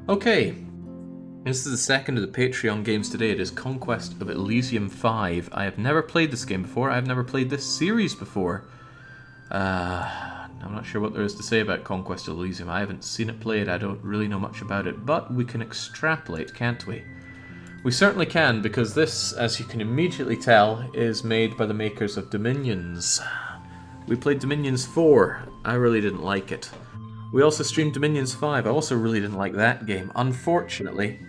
Okay, this is the second of the Patreon games today. It is Conquest of Elysium 5. I have never played this game before. I have never played this series before. I'm not sure what there is to say about Conquest of Elysium. I haven't seen it played. I don't really know much about it. But we can extrapolate, can't we? We certainly can, because this, as you can immediately tell, is made by the makers of Dominions. We played Dominions 4. I really didn't like it. We also streamed Dominions 5. I also really didn't like that game. Unfortunately,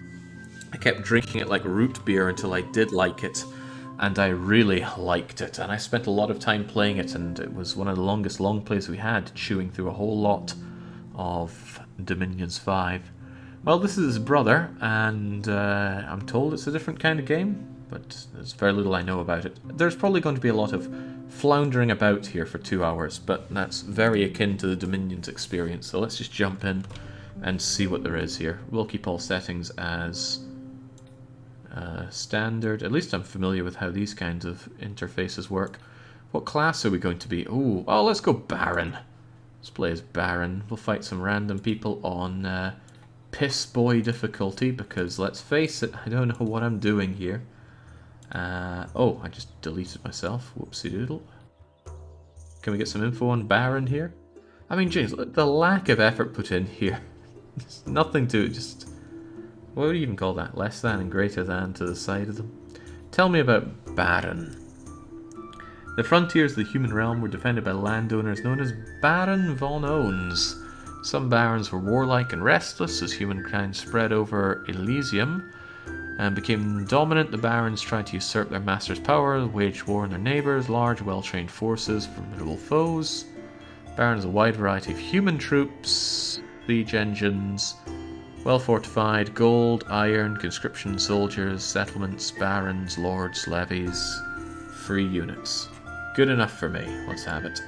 I kept drinking it like root beer until I did like it, and I really liked it. And I spent a lot of time playing it, and it was one of the longest long plays we had, chewing through a whole lot of Dominions 5. Well, this is his brother, and I'm told it's a different kind of game, but there's very little I know about it. There's probably going to be a lot of floundering about here for 2 hours, but that's very akin to the Dominions experience, so let's just jump in and see what there is here. We'll keep all settings as standard. At least I'm familiar with how these kinds of interfaces work. What class are we going to be? Oh, let's go Baron. Let's play as Baron. We'll fight some random people on Piss Boy difficulty, because let's face it, I don't know what I'm doing here. Oh, I just deleted myself. Whoopsie doodle. Can we get some info on Baron here? I mean, James, the lack of effort put in here. There's nothing to it, just... What would you even call that? Less than and greater than to the side of them? Tell me about Baron. The frontiers of the human realm were defended by landowners known as Baron von Owens. Some barons were warlike and restless as humankind spread over Elysium and became dominant. The barons tried to usurp their master's power, waged war on their neighbours, large, well-trained forces, formidable foes. Barons, a wide variety of human troops, siege engines, well-fortified, gold, iron, conscription soldiers, settlements, barons, lords, levies, free units. Good enough for me. Let's have it.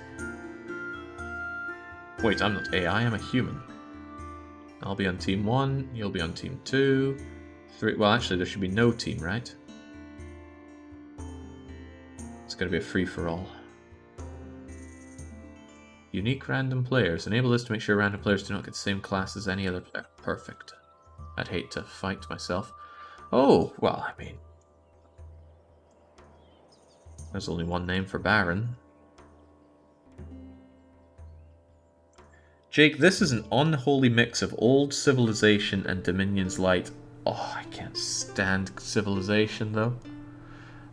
Wait, I'm not AI, I'm a human. I'll be on team 1, you'll be on team 2, 3... Well, actually, there should be no team, right? It's going to be a free-for-all. Unique random players. Enable this to make sure random players do not get the same class as any other player. Perfect. I'd hate to fight myself. Oh, well, I mean... There's only one name for Baron. Jake, this is an unholy mix of old civilization and Dominion's light. Oh, I can't stand civilization, though.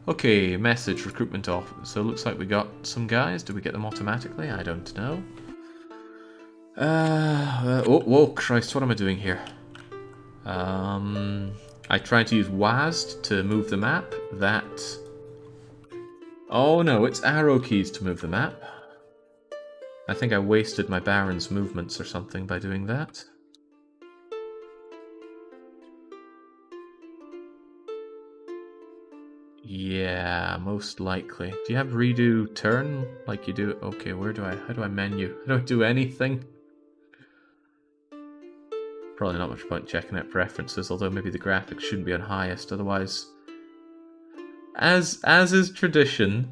Okay, message, recruitment off. So it looks like we got some guys. Do we get them automatically? I don't know. Whoa, Christ, what am I doing here? I tried to use WASD to move the map. That... Oh no, it's arrow keys to move the map. I think I wasted my Baron's movements or something by doing that. Yeah, most likely. Do you have redo turn like you do? Okay, how do I menu? How do I do anything? Probably not much point checking out preferences, although maybe the graphics shouldn't be on highest, otherwise... As is tradition,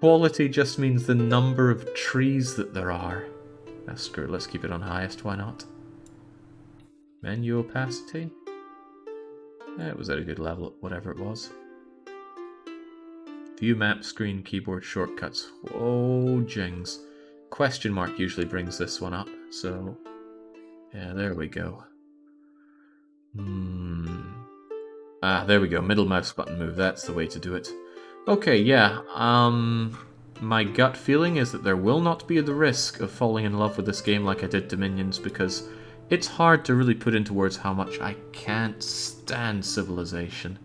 quality just means the number of trees that there are. Now screw it, let's keep it on highest, why not? Menu opacity? Yeah, it was at a good level, whatever it was. View map, screen, keyboard, shortcuts. Whoa, jings. Question mark usually brings this one up, so... Yeah, there we go. Ah, there we go. Middle mouse button move. That's the way to do it. Okay, yeah. My gut feeling is that there will not be the risk of falling in love with this game like I did Dominions, because it's hard to really put into words how much I can't stand civilization.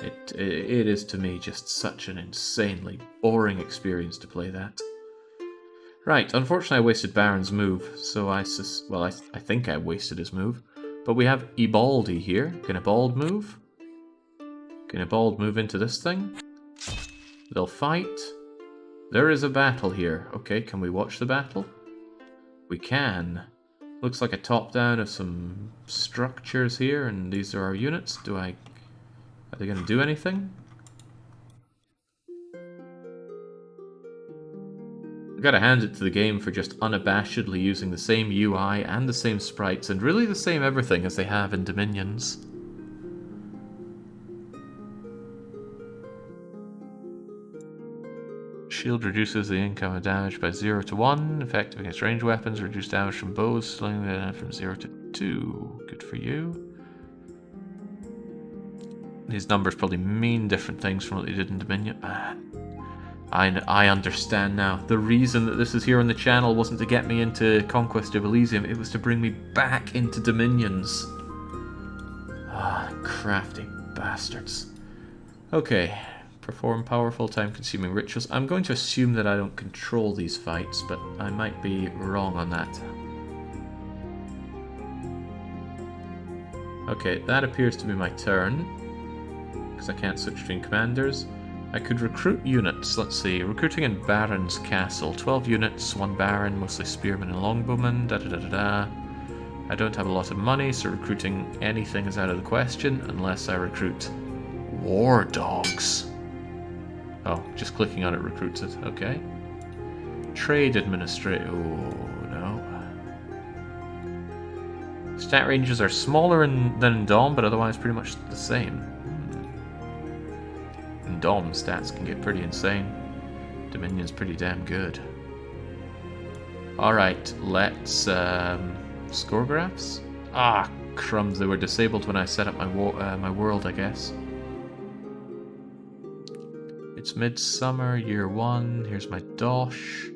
It is to me just such an insanely boring experience to play that. Right, unfortunately I wasted Baron's move, so I think I wasted his move. But we have Ebaldi here. Can Ebald move? Can Ebald move into this thing? They'll fight. There is a battle here. Okay, can we watch the battle? We can. Looks like a top-down of some structures here, and these are our units. Are they going to do anything? Gotta hand it to the game for just unabashedly using the same UI and the same sprites and really the same everything as they have in Dominions. Shield reduces the incoming damage by 0 to 1. Effective against ranged weapons. Reduce damage from bows, sling from 0 to 2. Good for you. These numbers probably mean different things from what they did in Dominion. I understand now. The reason that this is here on the channel wasn't to get me into Conquest of Elysium, it was to bring me back into Dominions. Crafty bastards. Okay, perform powerful time-consuming rituals. I'm going to assume that I don't control these fights, but I might be wrong on that. Okay, that appears to be my turn, because I can't switch between commanders. I could recruit units. Let's see. Recruiting in Baron's Castle. 12 units, 1 Baron, mostly spearmen and longbowmen. Da-da-da-da-da. I don't have a lot of money, so recruiting anything is out of the question, unless I recruit war dogs. Oh, just clicking on it recruits it. Okay. Trade administrator. Oh, no. Stat ranges are smaller than in Dom, but otherwise pretty much the same. Dom stats can get pretty insane. Dominion's pretty damn good. Alright, let's score graphs? Ah, crumbs, they were disabled when I set up my world, I guess. It's midsummer, year 1, here's my dosh.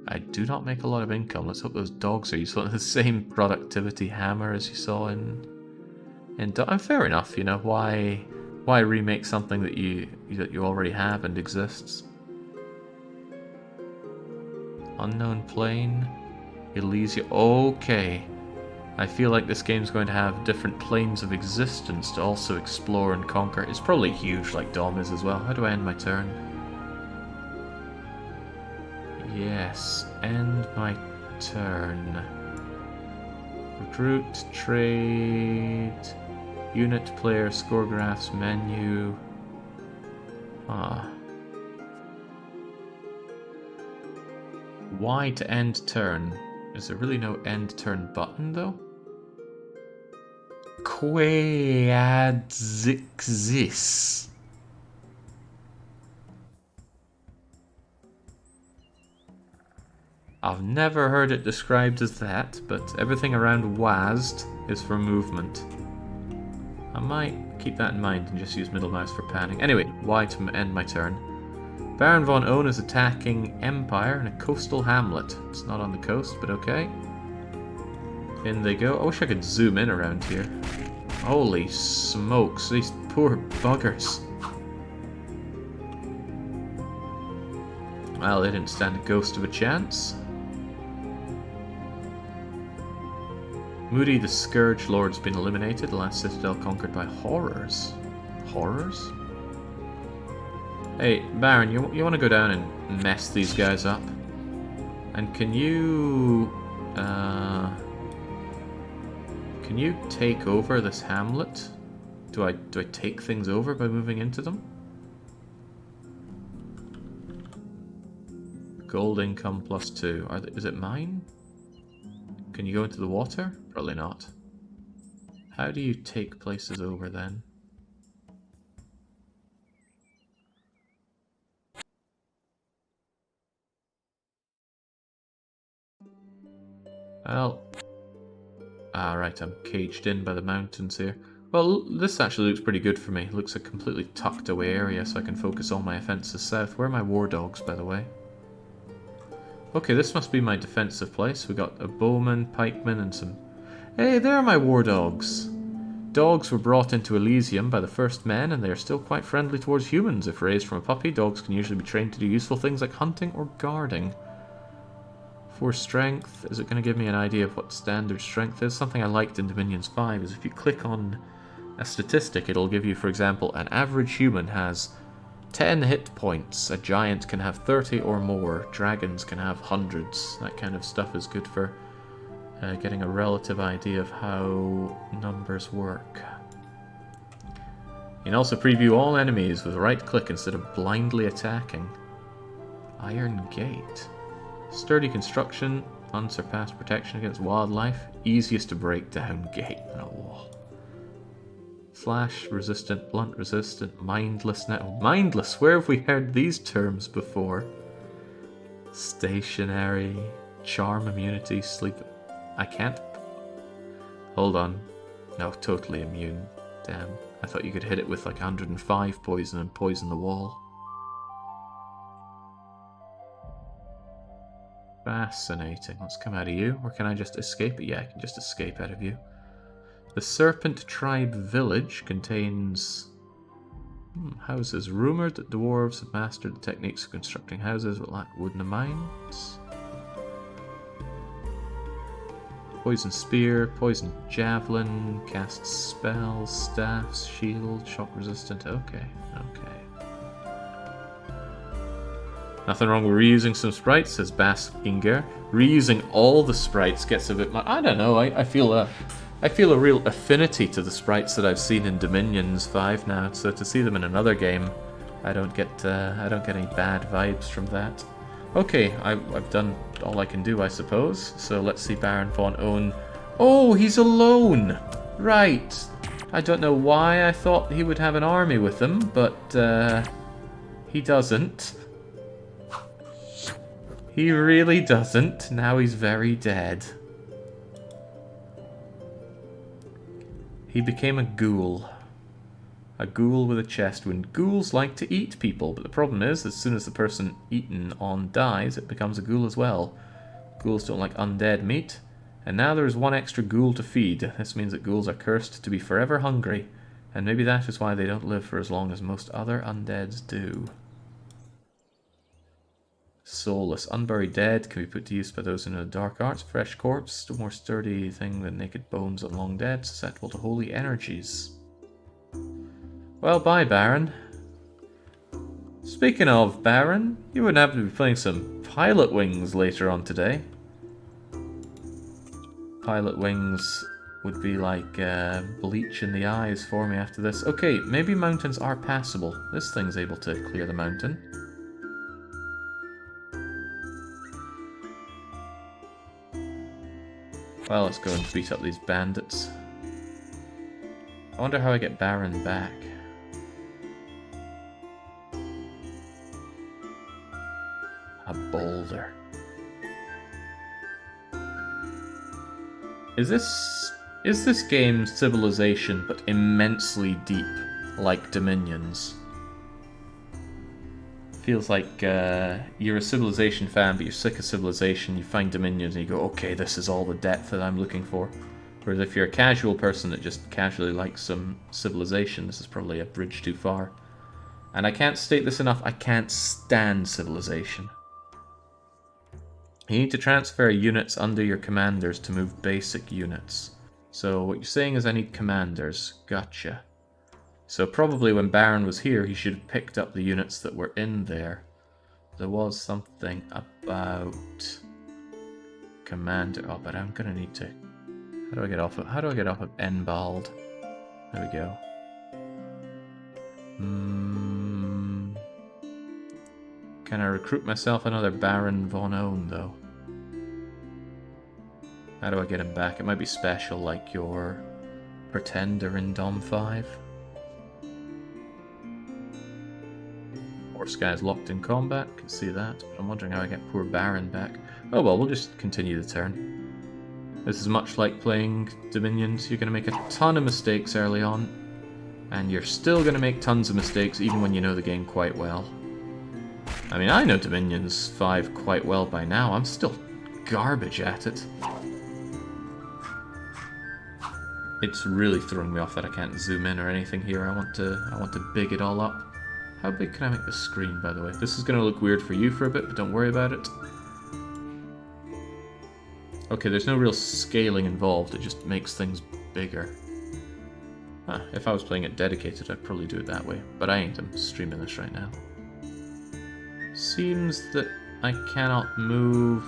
I do not make a lot of income. Let's hope those dogs are useful. The same productivity hammer as you saw in Dom. Fair enough, you know, why remake something that you already have and exists? Unknown plane, Elysium. Okay, I feel like this game's going to have different planes of existence to also explore and conquer. It's probably huge, like Dom is as well. How do I end my turn? Yes, end my turn. Recruit, trade. Unit, player, score graphs, menu. Y to end turn. Is there really no end turn button though? Queadzixis. I've never heard it described as that, but everything around WASD is for movement. I might keep that in mind and just use middle mouse for panning. Anyway, Y to end my turn. Baron von Owen is attacking Empire in a coastal hamlet. It's not on the coast, but okay. In they go. I wish I could zoom in around here. Holy smokes, these poor buggers. Well, they didn't stand a ghost of a chance. Moody the Scourge Lord's been eliminated. The last citadel conquered by horrors. Horrors? Hey, Baron, you want to go down and mess these guys up? And can you take over this hamlet? Do I take things over by moving into them? Gold income +2. Is it mine? Can you go into the water? Probably not. How do you take places over then? Well, right, I'm caged in by the mountains here. Well, this actually looks pretty good for me. It looks a completely tucked away area, so I can focus all my offences south. Where are my war dogs, by the way? Okay, this must be my defensive place. We got a bowman, pikeman, and some... Hey, there are my war dogs! Dogs were brought into Elysium by the first men, and they are still quite friendly towards humans. If raised from a puppy, dogs can usually be trained to do useful things like hunting or guarding. For strength, is it going to give me an idea of what standard strength is? Something I liked in Dominions 5 is if you click on a statistic, it'll give you, for example, an average human has 10 hit points, a giant can have 30 or more, dragons can have hundreds. That kind of stuff is good for getting a relative idea of how numbers work. You can also preview all enemies with right click instead of blindly attacking. Iron Gate. Sturdy construction, unsurpassed protection against wildlife, easiest to break down gate in a wall. Flash resistant, blunt resistant, mindless now. Mindless, where have we heard these terms before? Stationary, charm immunity, sleep. I can't. Hold on. No, totally immune. Damn. I thought you could hit it with like 105 poison and poison the wall. Fascinating. Let's come out of you. Or can I just escape it? Yeah, I can just escape out of you. The Serpent Tribe Village contains houses. Rumoured that dwarves have mastered the techniques of constructing houses but lack wooden mines. Poison Spear, Poison Javelin, casts spells, staffs, shield, shock resistant. Okay. Nothing wrong with reusing some sprites, says Baskinger. Reusing all the sprites gets a bit much. I don't know, I feel a real affinity to the sprites that I've seen in Dominions 5 now, so to see them in another game, I don't get any bad vibes from that. Okay, I've done all I can do, I suppose. So let's see Baron von Owen. Oh, he's alone! Right. I don't know why I thought he would have an army with him, but he doesn't. He really doesn't. Now he's very dead. He became a ghoul. A ghoul with a chest wound. Ghouls like to eat people, but the problem is, as soon as the person eaten on dies, it becomes a ghoul as well. Ghouls don't like undead meat. And now there is one extra ghoul to feed. This means that ghouls are cursed to be forever hungry. And maybe that is why they don't live for as long as most other undeads do. Soulless. Unburied dead can be put to use by those who know the dark arts. Fresh corpse, a more sturdy thing than naked bones of long dead, susceptible to holy energies. Well, bye, Baron. Speaking of Baron, you would happen to be playing some Pilot Wings later on today. Pilot Wings would be like bleach in the eyes for me after this. Okay, maybe mountains are passable. This thing's able to clear the mountain. Well, let's go and beat up these bandits. I wonder how I get Baron back. A boulder. Is this game Civilization but immensely deep, like Dominions? Feels like you're a Civilization fan, but you're sick of Civilization, you find Dominions and you go, okay, this is all the depth that I'm looking for. Whereas if you're a casual person that just casually likes some Civilization, this is probably a bridge too far. And I can't state this enough, I can't stand Civilization. You need to transfer units under your commanders to move basic units. So what you're saying is I need commanders. Gotcha. So probably when Baron was here, he should have picked up the units that were in there. There was something about commander. Oh, but I'm gonna need to. How do I get off of Enbald? There we go. Can I recruit myself another Baron von Owen though? How do I get him back? It might be special, like your Pretender in Dom 5. Horse guy's locked in combat, can see that. I'm wondering how I get poor Baron back. Oh well, we'll just continue the turn. This is much like playing Dominions. You're going to make a ton of mistakes early on, and you're still going to make tons of mistakes even when you know the game quite well. I mean, I know Dominions 5 quite well by now. I'm still garbage at it. It's really throwing me off that I can't zoom in or anything here. I want to big it all up. How big can I make the screen, by the way? This is going to look weird for you for a bit, but don't worry about it. Okay, there's no real scaling involved. It just makes things bigger. Huh, if I was playing it dedicated, I'd probably do it that way. But I ain't. I'm streaming this right now. Seems that I cannot move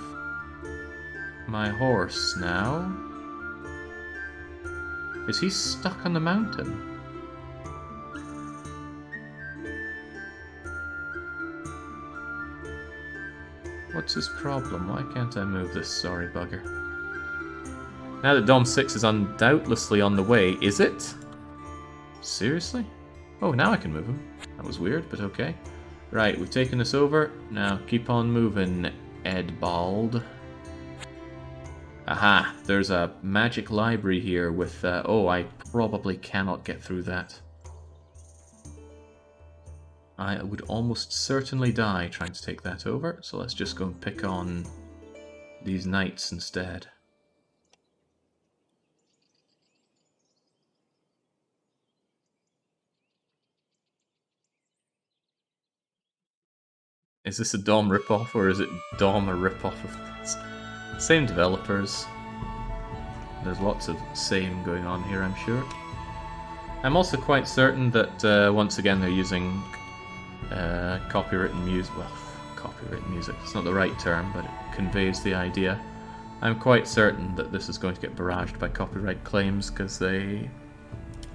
my horse now. Is he stuck on the mountain? What's his problem? Why can't I move this sorry bugger? Now that Dom 6 is undoubtedly on the way, is it? Seriously? Oh, now I can move him. That was weird, but okay. Right, we've taken this over. Now keep on moving, Edbald. Aha, there's a magic library here with... oh, I probably cannot get through that. I would almost certainly die trying to take that over, so let's just go and pick on these knights instead. Is this a Dom ripoff, or is it Dom a ripoff of this? Same developers. There's lots of same going on here, I'm sure. I'm also quite certain that, once again, they're using copywritten music. Well, copywritten music, it's not the right term, but it conveys the idea. I'm quite certain that this is going to get barraged by copyright claims, because they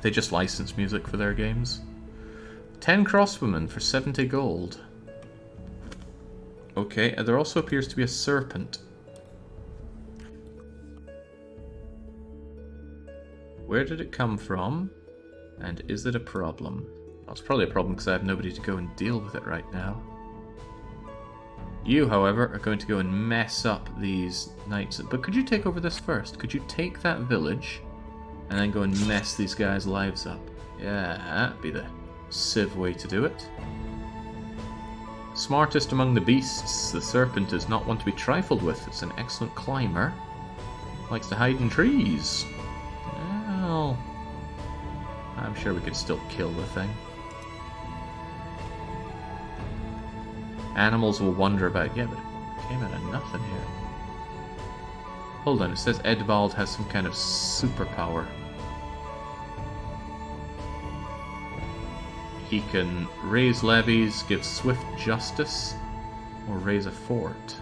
just license music for their games. 10 crosswomen for 70 gold. Okay, there also appears to be a serpent. Where did it come from? And is it a problem? Well, it's probably a problem because I have nobody to go and deal with it right now. You, however, are going to go and mess up these knights. But could you take over this first? Could you take that village and then go and mess these guys' lives up? Yeah, that'd be the civ way to do it. Smartest among the beasts, the serpent is not one to be trifled with. It's an excellent climber. Likes to hide in trees. Well, I'm sure we could still kill the thing. Animals will wonder about... Yeah, but it came out of nothing here. Hold on, it says Edvald has some kind of superpower. He can raise levies, give swift justice, or raise a fort.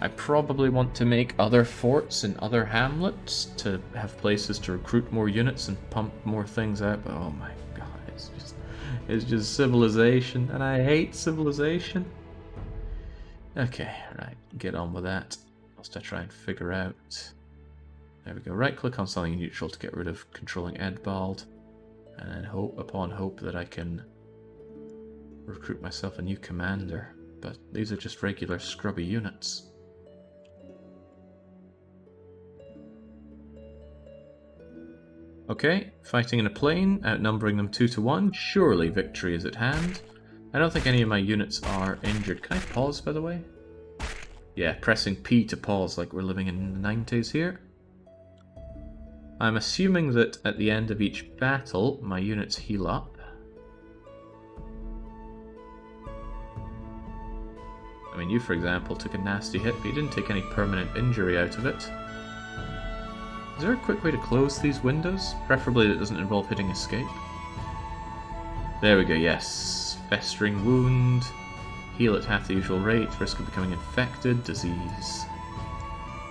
I probably want to make other forts in other hamlets to have places to recruit more units and pump more things out. But oh my god, it's just civilization, and I hate civilization. Okay, right, get on with that. Whilst I try and figure out. There we go. Right click on something neutral to get rid of controlling Edbald. And then hope upon hope that I can recruit myself a new commander. But these are just regular scrubby units. Okay, fighting in a plain, outnumbering them 2 to 1. Surely victory is at hand. I don't think any of my units are injured. Can I pause, by the way? Yeah, pressing P to pause like we're living in the 90s here. I'm assuming that at the end of each battle, my units heal up. I mean, you, for example, took a nasty hit, but you didn't take any permanent injury out of it. Is there a quick way to close these windows? Preferably that doesn't involve hitting escape. There we go, yes. Festering wound. Heal at half the usual rate. Risk of becoming infected. Disease.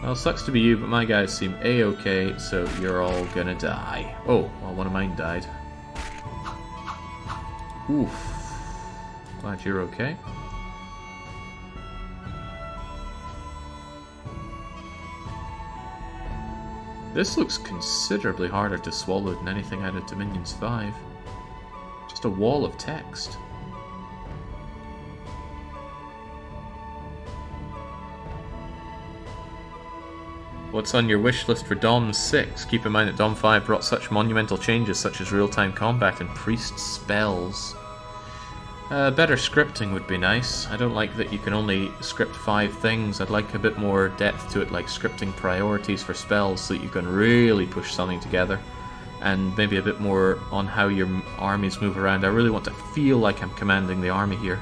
Well, sucks to be you, but my guys seem a-okay, so you're all gonna die. Oh, well, one of mine died. Oof. Glad you're okay. This looks considerably harder to swallow than anything out of Dominions 5. Just a wall of text. What's on your wish list for Dom 6? Keep in mind that Dom 5 brought such monumental changes such as real-time combat and priest spells. Better scripting would be nice. I don't like that you can only script 5 things. I'd like a bit more depth to it, like scripting priorities for spells so that you can really push something together. And maybe a bit more on how your armies move around. I really want to feel like I'm commanding the army here.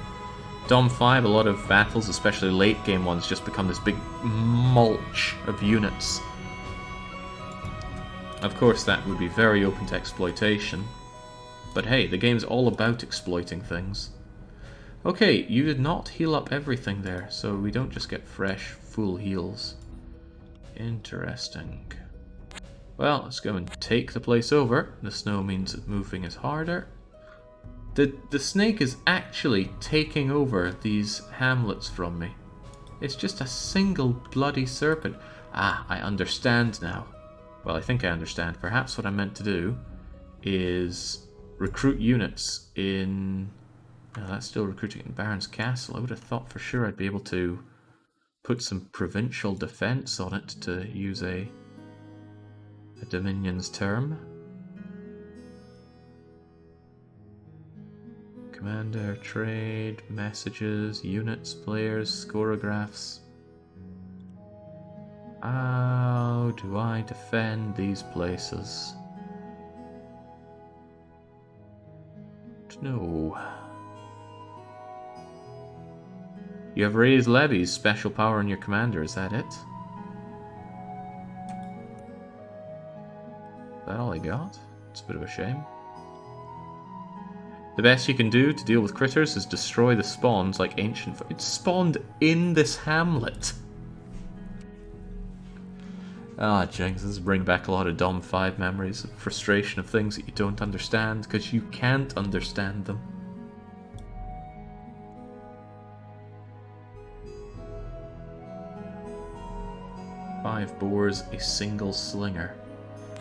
Dom 5, a lot of battles, especially late game ones, just become this big mulch of units. Of course, that would be very open to exploitation. But hey, the game's all about exploiting things. Okay, you did not heal up everything there, so we don't just get fresh, full heals. Interesting. Well, let's go and take the place over. The snow means that moving is harder. The snake is actually taking over these hamlets from me. It's just a single bloody serpent. Ah, I understand now. Well, I think I understand. Perhaps what I meant to do is recruit units in... No, that's still recruiting in Baron's Castle. I would have thought for sure I'd be able to put some provincial defense on it, to use a Dominion's term. Commander, trade, messages, units, players, scoregraphs. How do I defend these places? No. You have raised levies, special power on your commander, is that it? Is that all I got? It's a bit of a shame. The best you can do to deal with critters is destroy the spawns like ancient... It spawned in this hamlet! Ah, Jinx, this brings back a lot of Dom 5 memories of frustration of things that you don't understand, because you can't understand them. Five boars, a single slinger.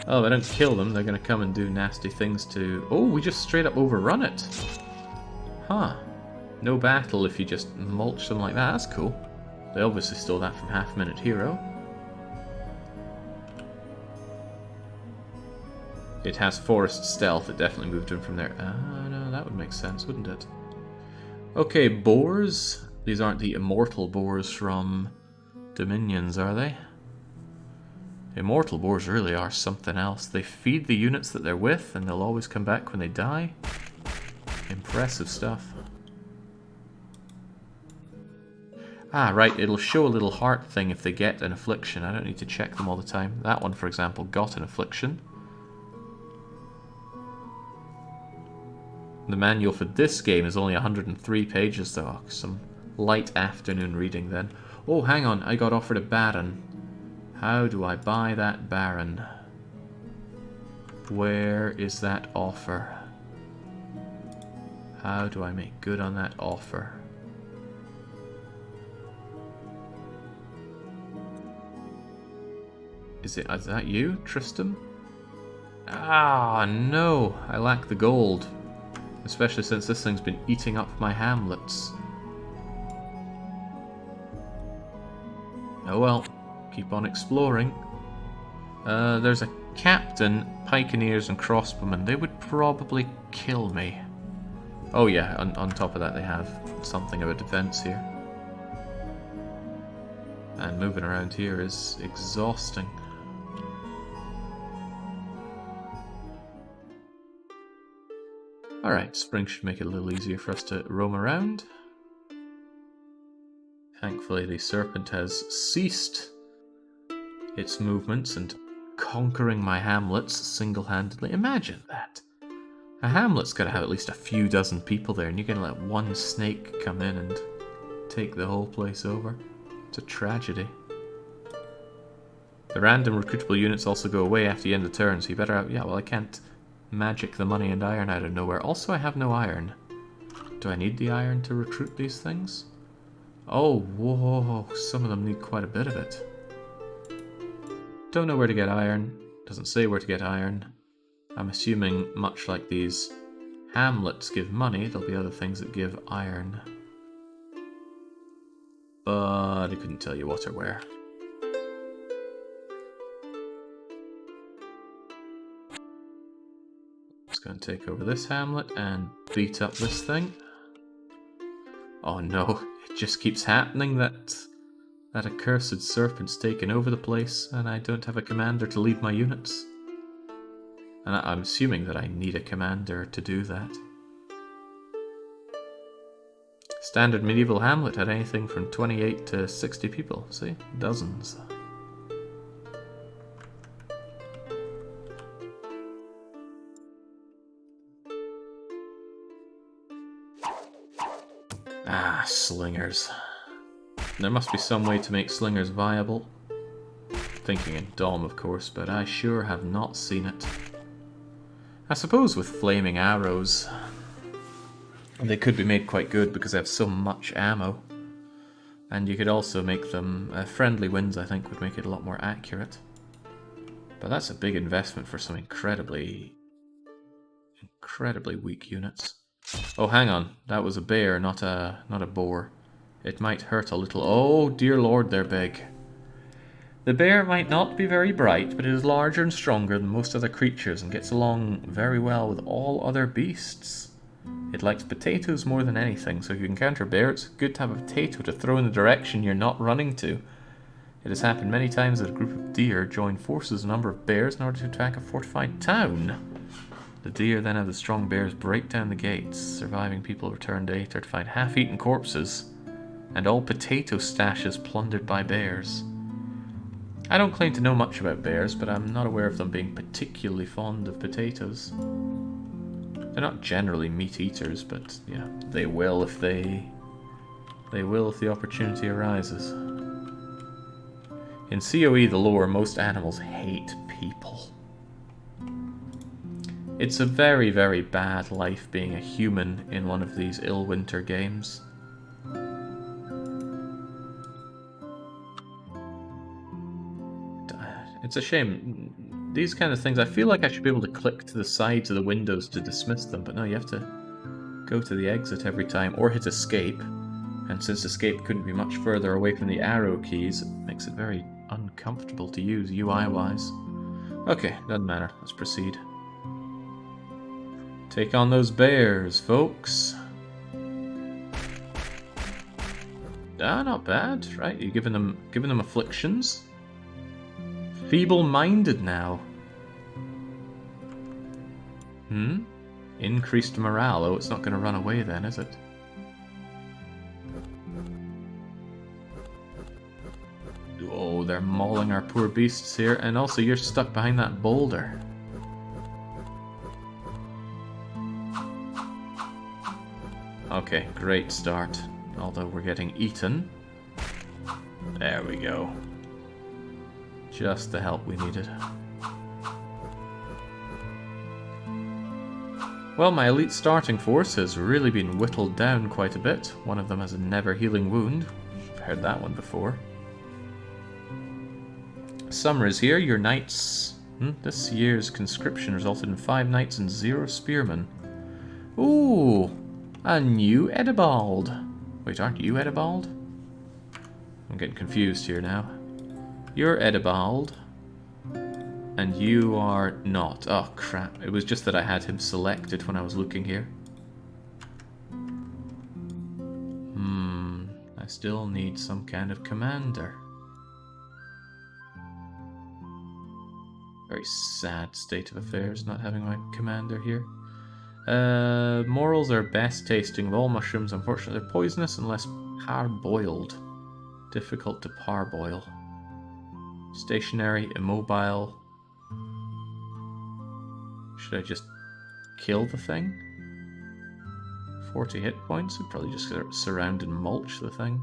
Oh, if I don't kill them, they're going to come and do nasty things to... Oh, we just straight up overrun it. Huh. No battle if you just mulch them like that. That's cool. They obviously stole that from Half Minute Hero. It has forest stealth. It definitely moved in from there. Ah, no, that would make sense, wouldn't it? Okay, boars. These aren't the immortal boars from Dominions, are they? Immortal boars really are something else. They feed the units that they're with, and they'll always come back when they die. Impressive stuff. Ah, right, it'll show a little heart thing if they get an affliction. I don't need to check them all the time. That one, for example, got an affliction. The manual for this game is only 103 pages, though. Some light afternoon reading then. Oh, hang on, I got offered a baron. How do I buy that baron? Where is that offer? How do I make good on that offer? Is that you, Tristram? Ah, no, I lack the gold. Especially since this thing's been eating up my hamlets. Oh well. Keep on exploring. There's a captain, pikeneers and crossbowmen. They would probably kill me. Oh yeah, on top of that they have something of a defense here. And moving around here is exhausting. Alright, spring should make it a little easier for us to roam around. Thankfully the Serpent has ceased its movements and conquering my hamlets single-handedly. Imagine that. A hamlet's got to have at least a few dozen people there, and you're going to let one snake come in and take the whole place over. It's a tragedy. The random recruitable units also go away after the end of the turn, so you better have... Yeah, well, I can't magic the money and iron out of nowhere. Also, I have no iron. Do I need the iron to recruit these things? Oh, whoa, some of them need quite a bit of it. Don't know where to get iron. Doesn't say where to get iron. I'm assuming, much like these hamlets give money, there'll be other things that give iron. But I couldn't tell you what or where. Let's go and take over this hamlet and beat up this thing. Oh no, it just keeps happening that accursed serpent's taken over the place and I don't have a commander to lead my units. And I'm assuming that I need a commander to do that. Standard medieval hamlet had anything from 28 to 60 people. See? Dozens. Ah, slingers. There must be some way to make slingers viable. Thinking in Dom, of course, but I sure have not seen it. I suppose with flaming arrows, they could be made quite good because they have so much ammo. And you could also make them... friendly winds, I think, would make it a lot more accurate. But that's a big investment for some incredibly weak units. Oh, hang on. That was a bear, not a boar. It might hurt a little. Oh, dear lord, they're big. The bear might not be very bright, but it is larger and stronger than most other creatures and gets along very well with all other beasts. It likes potatoes more than anything, so if you encounter a bear, it's good to have a potato to throw in the direction you're not running to. It has happened many times that a group of deer join forces with a number of bears in order to attack a fortified town. The deer then have the strong bears break down the gates. Surviving people return later to find half-eaten corpses and all potato stashes plundered by bears. I don't claim to know much about bears, but I'm not aware of them being particularly fond of potatoes. They're not generally meat eaters, but yeah, they will if the opportunity arises. In COE, the lore, most animals hate people. It's a very, very bad life being a human in one of these Illwinter games. It's a shame. These kind of things, I feel like I should be able to click to the sides of the windows to dismiss them, but no, you have to go to the exit every time, or hit escape. And since escape couldn't be much further away from the arrow keys, it makes it very uncomfortable to use UI-wise. Okay, doesn't matter. Let's proceed. Take on those bears, folks. Ah, not bad, right? You're giving them afflictions. Feeble-minded now. Increased morale. Oh, it's not going to run away then, is it? Oh, they're mauling our poor beasts here. And also, you're stuck behind that boulder. Okay, great start. Although we're getting eaten. There we go. Just the help we needed. Well, my elite starting force has really been whittled down quite a bit. One of them has a never-healing wound. I've heard that one before. Summer is here. Your knights... This year's conscription resulted in 5 knights and 0 spearmen. Ooh! A new Edibald. Wait, aren't you Edibald? I'm getting confused here now. You're Edibald. And you are not. Oh, crap. It was just that I had him selected when I was looking here. I still need some kind of commander. Very sad state of affairs not having my commander here. Morals are best tasting of all mushrooms. Unfortunately, they're poisonous unless parboiled. Difficult to parboil. Stationary, immobile. Should I just kill the thing? 40 hit points? Would probably just surround and mulch the thing.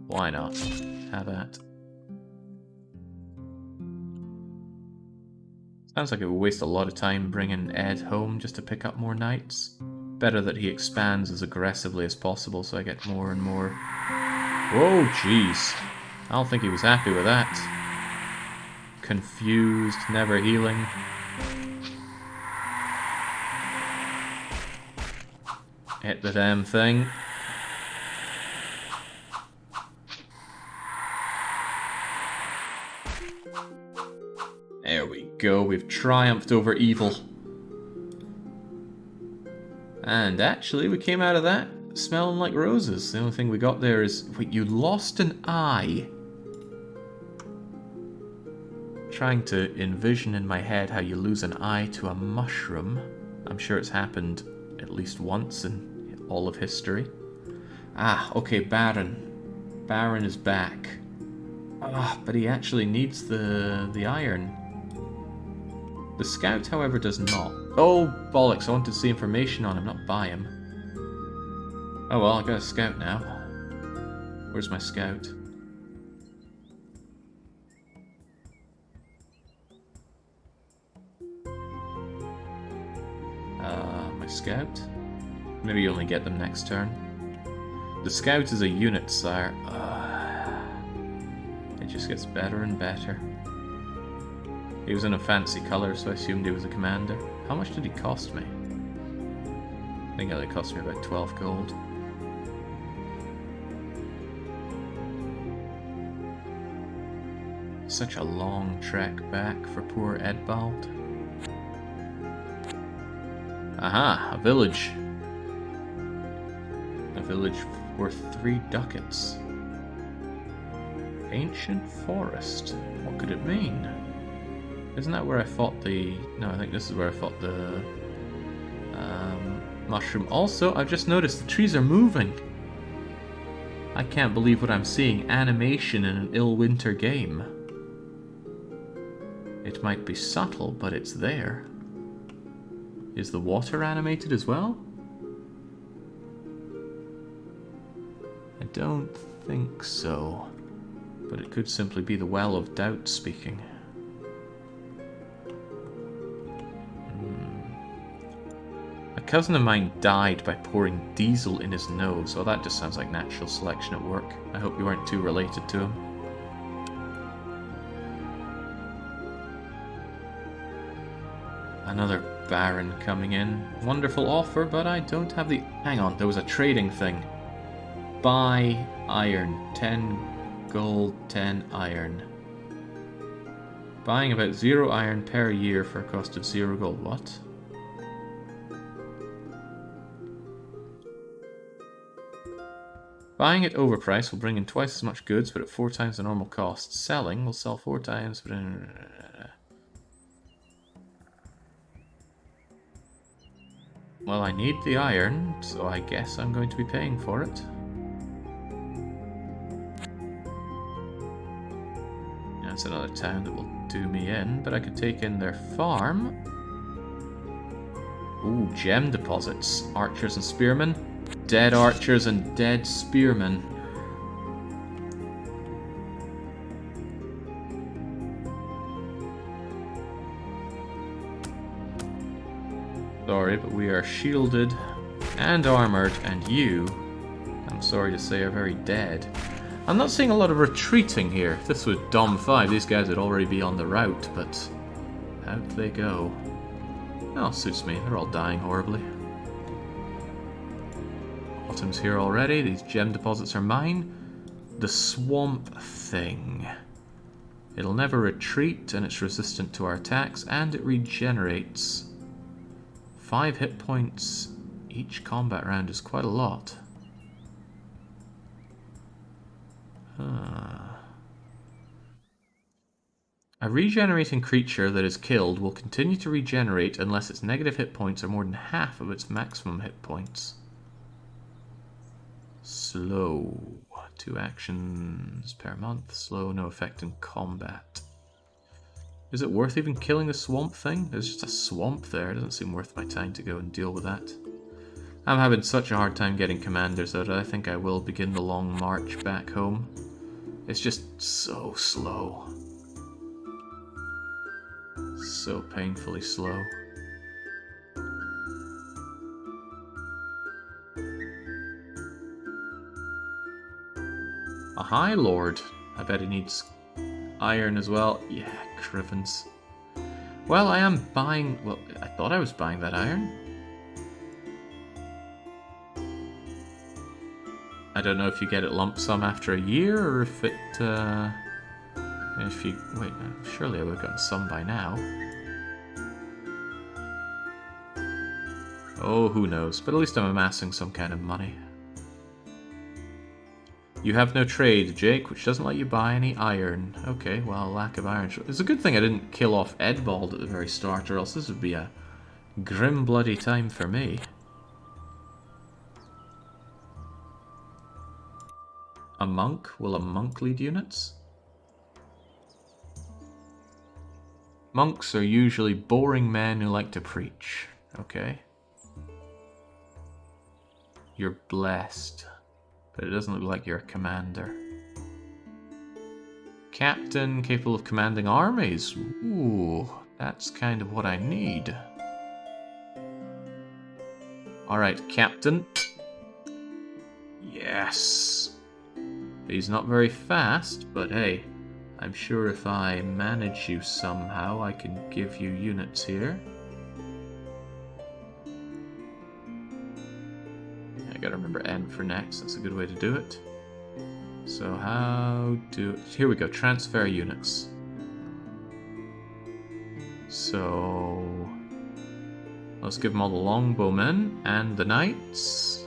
Why not? Have at. Sounds like it would waste a lot of time bringing Ed home just to pick up more knights. Better that he expands as aggressively as possible so I get more and more... Whoa, jeez. I don't think he was happy with that. Confused, never healing. Hit the damn thing. There we go, we've triumphed over evil. And actually, we came out of that smelling like roses. The only thing we got there is... Wait, you lost an eye. Trying to envision in my head how you lose an eye to a mushroom. I'm sure it's happened at least once in all of history. Ah, okay, Baron. Baron is back. Ah, but he actually needs the iron. The scout, however, does not. Oh, bollocks, I wanted to see information on him, not buy him. Oh well, I got a scout now. Where's my scout? My scout? Maybe you only get them next turn. The scout is a unit, sire. It just gets better and better. He was in a fancy colour, so I assumed he was a commander. How much did he cost me? I think it only cost me about 12 gold. Such a long trek back for poor Edbald. Aha, a village. A village worth 3 ducats. Ancient forest. What could it mean? Isn't that where I fought the... No, I think this is where I fought the... mushroom. Also, I've just noticed the trees are moving. I can't believe what I'm seeing. Animation in an ill winter game. It might be subtle, but it's there. Is the water animated as well? I don't think so. But it could simply be the Well of Doubt speaking. A cousin of mine died by pouring diesel in his nose. Oh, that just sounds like natural selection at work. I hope you weren't too related to him. Another baron coming in. Wonderful offer, but I don't have the... Hang on, there was a trading thing. Buy iron. 10 gold, 10 iron. Buying about 0 iron per year for a cost of 0 gold. What? Buying at overprice will bring in twice as much goods, but at 4 times the normal cost. Selling will sell 4 times, but... Well, I need the iron, so I guess I'm going to be paying for it. That's another town that will do me in, but I could take in their farm. Ooh, gem deposits. Archers and spearmen. Dead archers and dead spearmen. Sorry, but we are shielded and armored, and you, I'm sorry to say, are very dead. I'm not seeing a lot of retreating here. If this was Dom 5, these guys would already be on the route, but out they go. Oh, suits me. They're all dying horribly. Autumn's here already. These gem deposits are mine. The swamp thing. It'll never retreat, and it's resistant to our attacks, and it regenerates. 5 hit points each combat round is quite a lot. A regenerating creature that is killed will continue to regenerate unless its negative hit points are more than half of its maximum hit points. Slow. 2 actions per month. Slow, no effect in combat. Is it worth even killing the swamp thing? There's just a swamp there. It doesn't seem worth my time to go and deal with that. I'm having such a hard time getting commanders though that I think I will begin the long march back home. It's just so slow. So painfully slow. A High Lord. I bet he needs iron as well. Yeah, Crivens. Well, I am buying... Well, I thought I was buying that iron. I don't know if you get it lump sum after a year, or if it... if you... Wait, surely I would have gotten some by now. Oh, who knows. But at least I'm amassing some kind of money. You have no trade, Jake, which doesn't let you buy any iron. Okay, well, lack of iron. It's a good thing I didn't kill off Edbald at the very start, or else this would be a grim, bloody time for me. A monk? Will a monk lead units? Monks are usually boring men who like to preach. Okay. You're blessed. But it doesn't look like you're a commander. Captain, capable of commanding armies. Ooh, that's kind of what I need. Alright, Captain. Yes! He's not very fast, but hey, I'm sure if I manage you somehow, I can give you units here. I gotta remember N for next, that's a good way to do it. So how do... Here we go, transfer units. So... Let's give them all the longbowmen and the knights.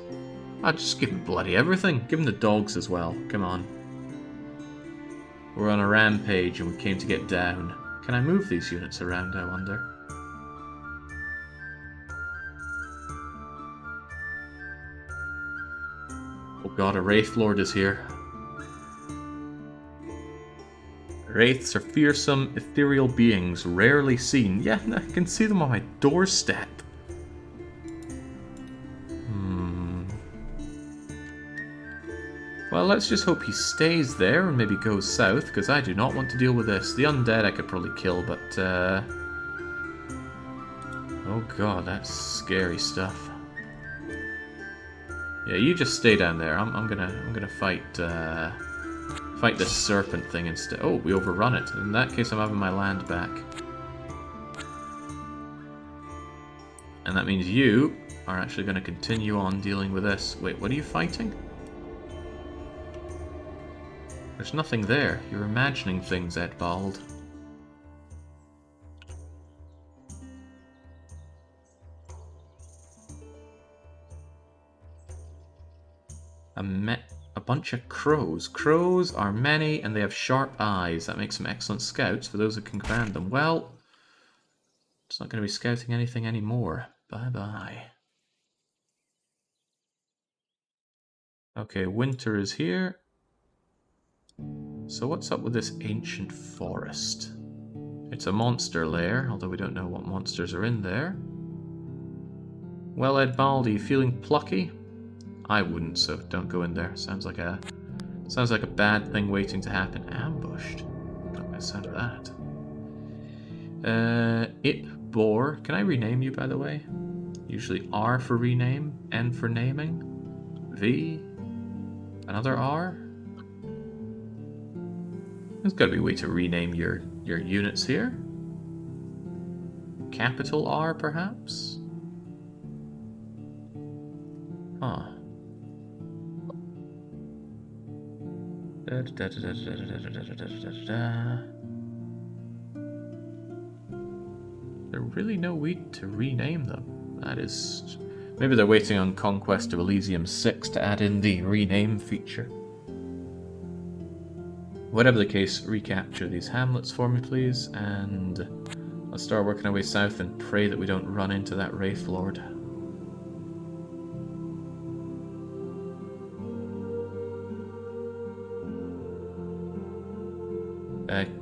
I'll just give them bloody everything. Give them the dogs as well, come on. We're on a rampage and we came to get down. Can I move these units around, I wonder? Oh god, a Wraith Lord is here. Wraiths are fearsome, ethereal beings, rarely seen. Yeah, I can see them on my doorstep. Well, let's just hope he stays there and maybe goes south, because I do not want to deal with this. The undead I could probably kill, but... Oh god, that's scary stuff. Yeah, you just stay down there. I'm gonna fight fight this serpent thing instead. Oh, we overrun it. In that case, I'm having my land back. And that means you are actually going to continue on dealing with this. Wait, what are you fighting? There's nothing there. You're imagining things, Edbald. A bunch of crows. Crows are many and they have sharp eyes. That makes them excellent scouts for those who can command them. Well, it's not going to be scouting anything anymore. Bye-bye. Okay, winter is here. So what's up with this ancient forest? It's a monster lair, although we don't know what monsters are in there. Well, Edbald, are you feeling plucky? I wouldn't, so don't go in there. Sounds like a bad thing waiting to happen. Ambushed. Not by the sound of that. Itbor. Can I rename you, by the way? Usually R for rename, N for naming, V. Another R. There's got to be a way to rename your units here. Capital R, perhaps? Huh. There's really no way to rename them. That is... Maybe they're waiting on Conquest of Elysium 6 to add in the rename feature. Whatever the case, recapture these hamlets for me, please, and let's start working our way south and pray that we don't run into that Wraith Lord.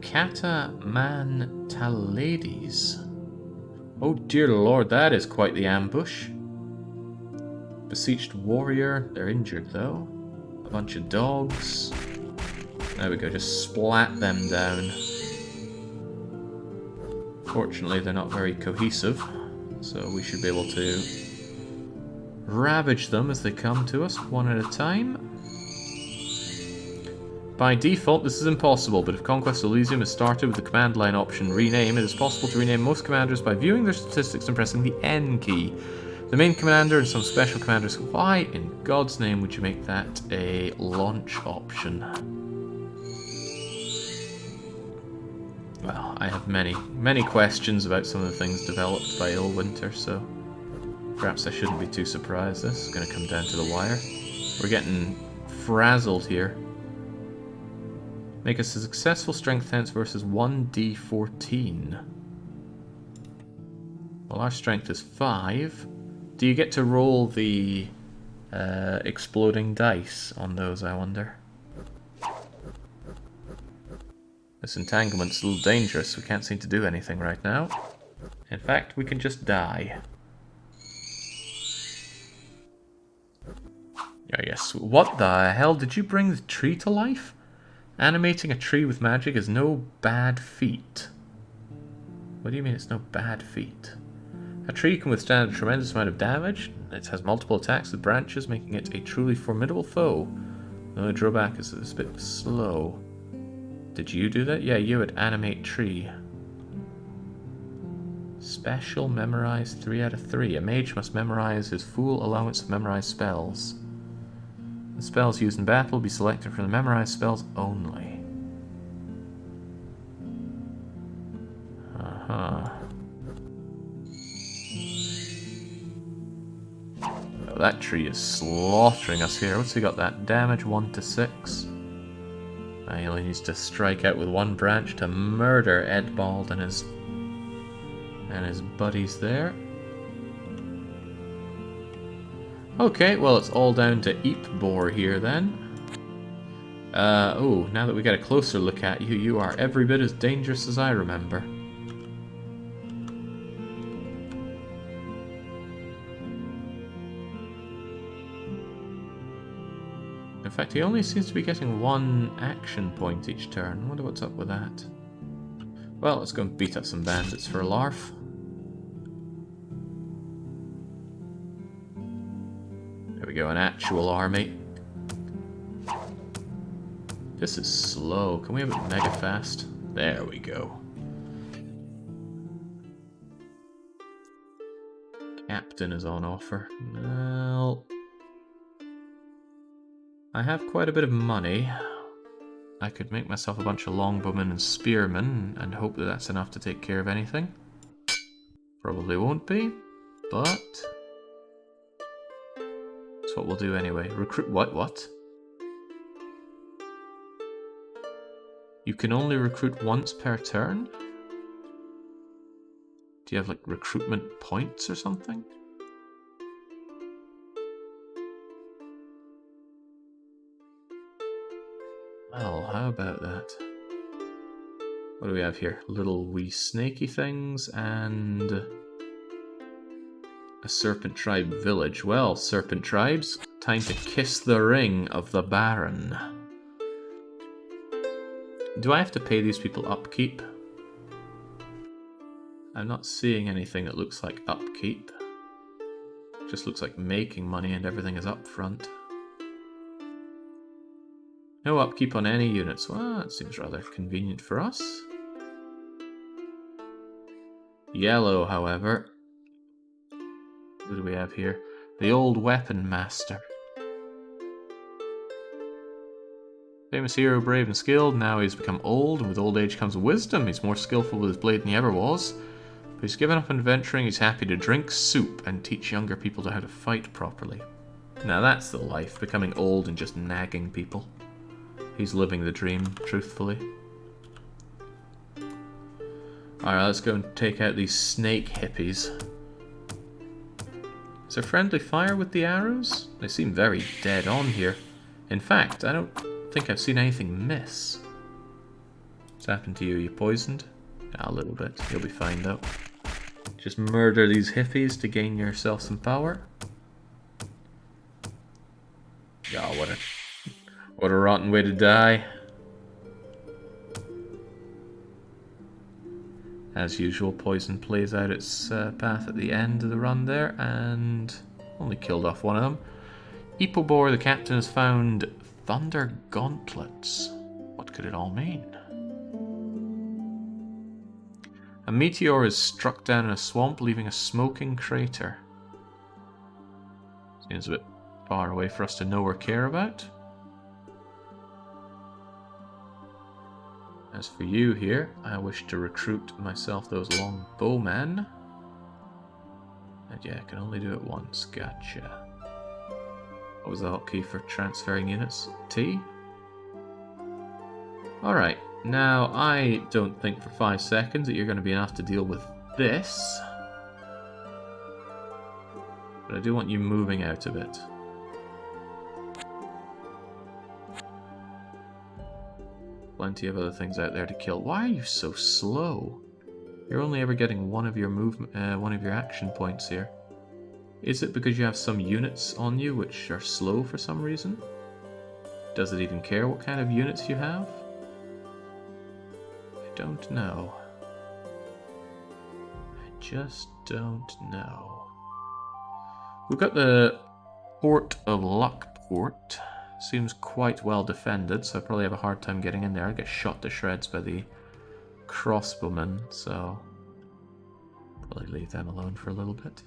Catamantalades. Oh dear lord, that is quite the ambush. Beseeched warrior, they're injured though. A bunch of dogs. There we go, just splat them down. Fortunately, they're not very cohesive, so we should be able to ravage them as they come to us, one at a time. By default, this is impossible, but if Conquest of Elysium is started with the command line option rename, it is possible to rename most commanders by viewing their statistics and pressing the N key. The main commander and some special commanders. Why in God's name would you make that a launch option? Well, I have many questions about some of the things developed by Illwinter, so perhaps I shouldn't be too surprised. This is going to come down to the wire. We're getting frazzled here. Make us a successful strength test versus 1d14. Well, our strength is 5. Do you get to roll the exploding dice on those, I wonder? This entanglement's a little dangerous. We can't seem to do anything right now. In fact, we can just die. Oh, yes. What the hell? Did you bring the tree to life? Animating a tree with magic is no bad feat. What do you mean it's no bad feat? A tree can withstand a tremendous amount of damage. It has multiple attacks with branches, making it a truly formidable foe. The only drawback is that it's a bit slow. Did you do that? Yeah, you would animate tree. Special memorize 3 out of 3. A mage must memorize his full allowance of memorized spells. The spells used in battle will be selected from the memorized spells only. Oh, that tree is slaughtering us here. What's he got? That damage 1 to 6. He only needs to strike out with one branch to murder Edbald and his buddies there. Okay, well it's all down to Eepbor here then. Oh, now that we get a closer look at you, you are every bit as dangerous as I remember. In fact, he only seems to be getting 1 action point each turn. I wonder what's up with that. Well, let's go and beat up some bandits for a larf. There we go, an actual army. This is slow. Can we have it mega fast? There we go. Captain is on offer. Well, I have quite a bit of money. I could make myself a bunch of longbowmen and spearmen and hope that that's enough to take care of anything. Probably won't be, but that's what we'll do anyway. Recruit what? You can only recruit once per turn? Do you have like recruitment points or something? Well, how about that? What do we have here? Little wee snaky things and a Serpent tribe village. Well, Serpent tribes, time to kiss the ring of the Baron. Do I have to pay these people upkeep? I'm not seeing anything that looks like upkeep. It just looks like making money and everything is up front. No upkeep on any units. Well, that seems rather convenient for us. Yellow, however. Who do we have here? The old weapon master. Famous hero, brave and skilled. Now he's become old, and with old age comes wisdom. He's more skillful with his blade than he ever was. But he's given up on adventuring. He's happy to drink soup and teach younger people how to fight properly. Now that's the life, becoming old and just nagging people. He's living the dream, truthfully. Alright, let's go and take out these snake hippies. Is there friendly fire with the arrows? They seem very dead on here. In fact, I don't think I've seen anything miss. What's happened to you? You poisoned? A little bit. You'll be fine though. Just murder these hippies to gain yourself some power. Yeah, what a rotten way to die. As usual, poison plays out its path at the end of the run there, and only killed off one of them. Eepbor, the captain, has found thunder gauntlets. What could it all mean? A meteor is struck down in a swamp, leaving a smoking crater. Seems a bit far away for us to know or care about. As for you here, I wish to recruit myself those long bowmen. And yeah, I can only do it once. Gotcha. What was the hotkey for transferring units? T? Alright, now I don't think for 5 seconds that you're going to be enough to deal with this. But I do want you moving out a bit. Plenty of other things out there to kill. Why are you so slow? You're only ever getting one of your one of your action points here. Is it because you have some units on you which are slow for some reason? Does it even care what kind of units you have? I don't know. I just Don't know. We've got the Port of Lockport. Seems quite well defended, so I probably have a hard time getting in there. I get shot to shreds by the crossbowmen, so probably leave them alone for a little bit.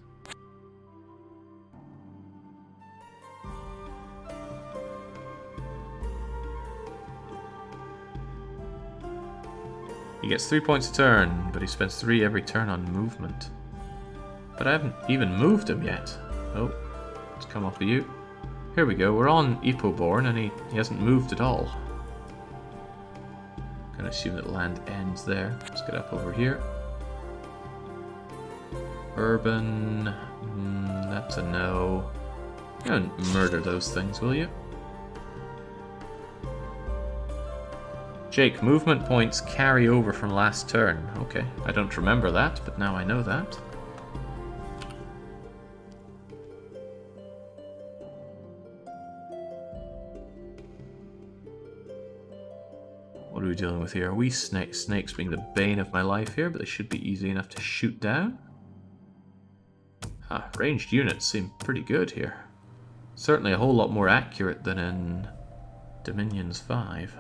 He gets 3 points a turn, but he spends 3 every turn on movement. But I haven't even moved him yet. Oh, let's come off of you. Here we go, we're on Epoborn, and he hasn't moved at all. I'm gonna assume that land ends there. Let's get up over here. Urban, that's a no. You don't murder those things, will you? Jake, movement points carry over from last turn. Okay, I don't remember that, but now I know that. What are we dealing with here? Are we snakes being the bane of my life here, but they should be easy enough to shoot down. Ah, ranged units seem pretty good here. Certainly a whole lot more accurate than in Dominions 5.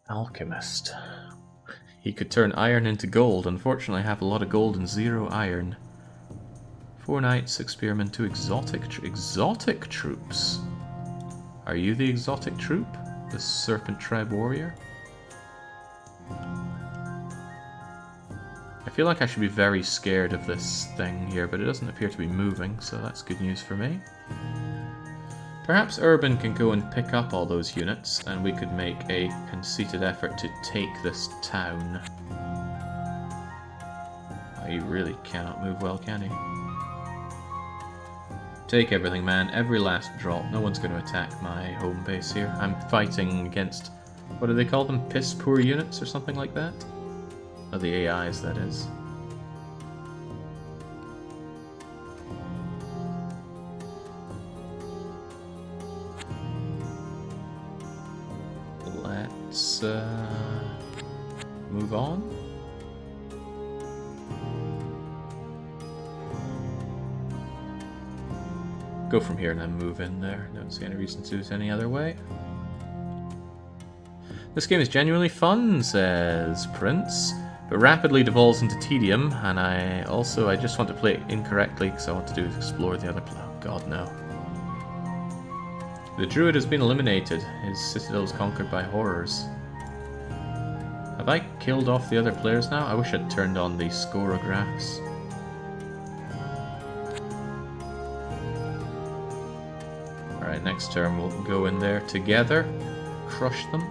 Alchemist. He could turn iron into gold. Unfortunately, I have a lot of gold and 0 iron. 4 knights, 6 spearmen, 2 exotic troops. Are you the exotic troop? The Serpent tribe warrior? I feel like I should be very scared of this thing here, but it doesn't appear to be moving, so that's good news for me. Perhaps Urban can go and pick up all those units, and we could make a conceited effort to take this town. Oh, he really cannot move well, can he? Take everything, man. Every last drop. No one's going to attack my home base here. I'm fighting against... what do they call them? Piss-poor units or something like that? Oh, the AIs, that is. Let's move on. Go from here and then move in there. Don't see any reason to do it any other way. This game is genuinely fun, says Prince, but rapidly devolves into tedium, and I just want to play it incorrectly because I want to do is explore the other oh god no. The druid has been eliminated. His citadel is conquered by horrors. Have I killed off the other players now? I wish I'd turned on the scoreographs. Alright, next turn we'll go in there together. Crush them.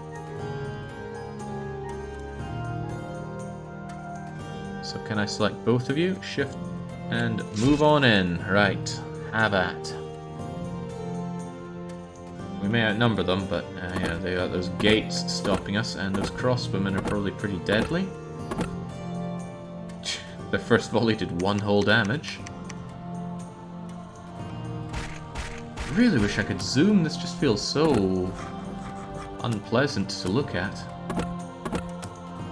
So can I select both of you? Shift and move on in. Right, have at. We may outnumber them, but yeah, they got those gates stopping us, and those crossbowmen are probably pretty deadly. Their first volley did 1 whole damage. I really wish I could zoom. This just feels so unpleasant to look at.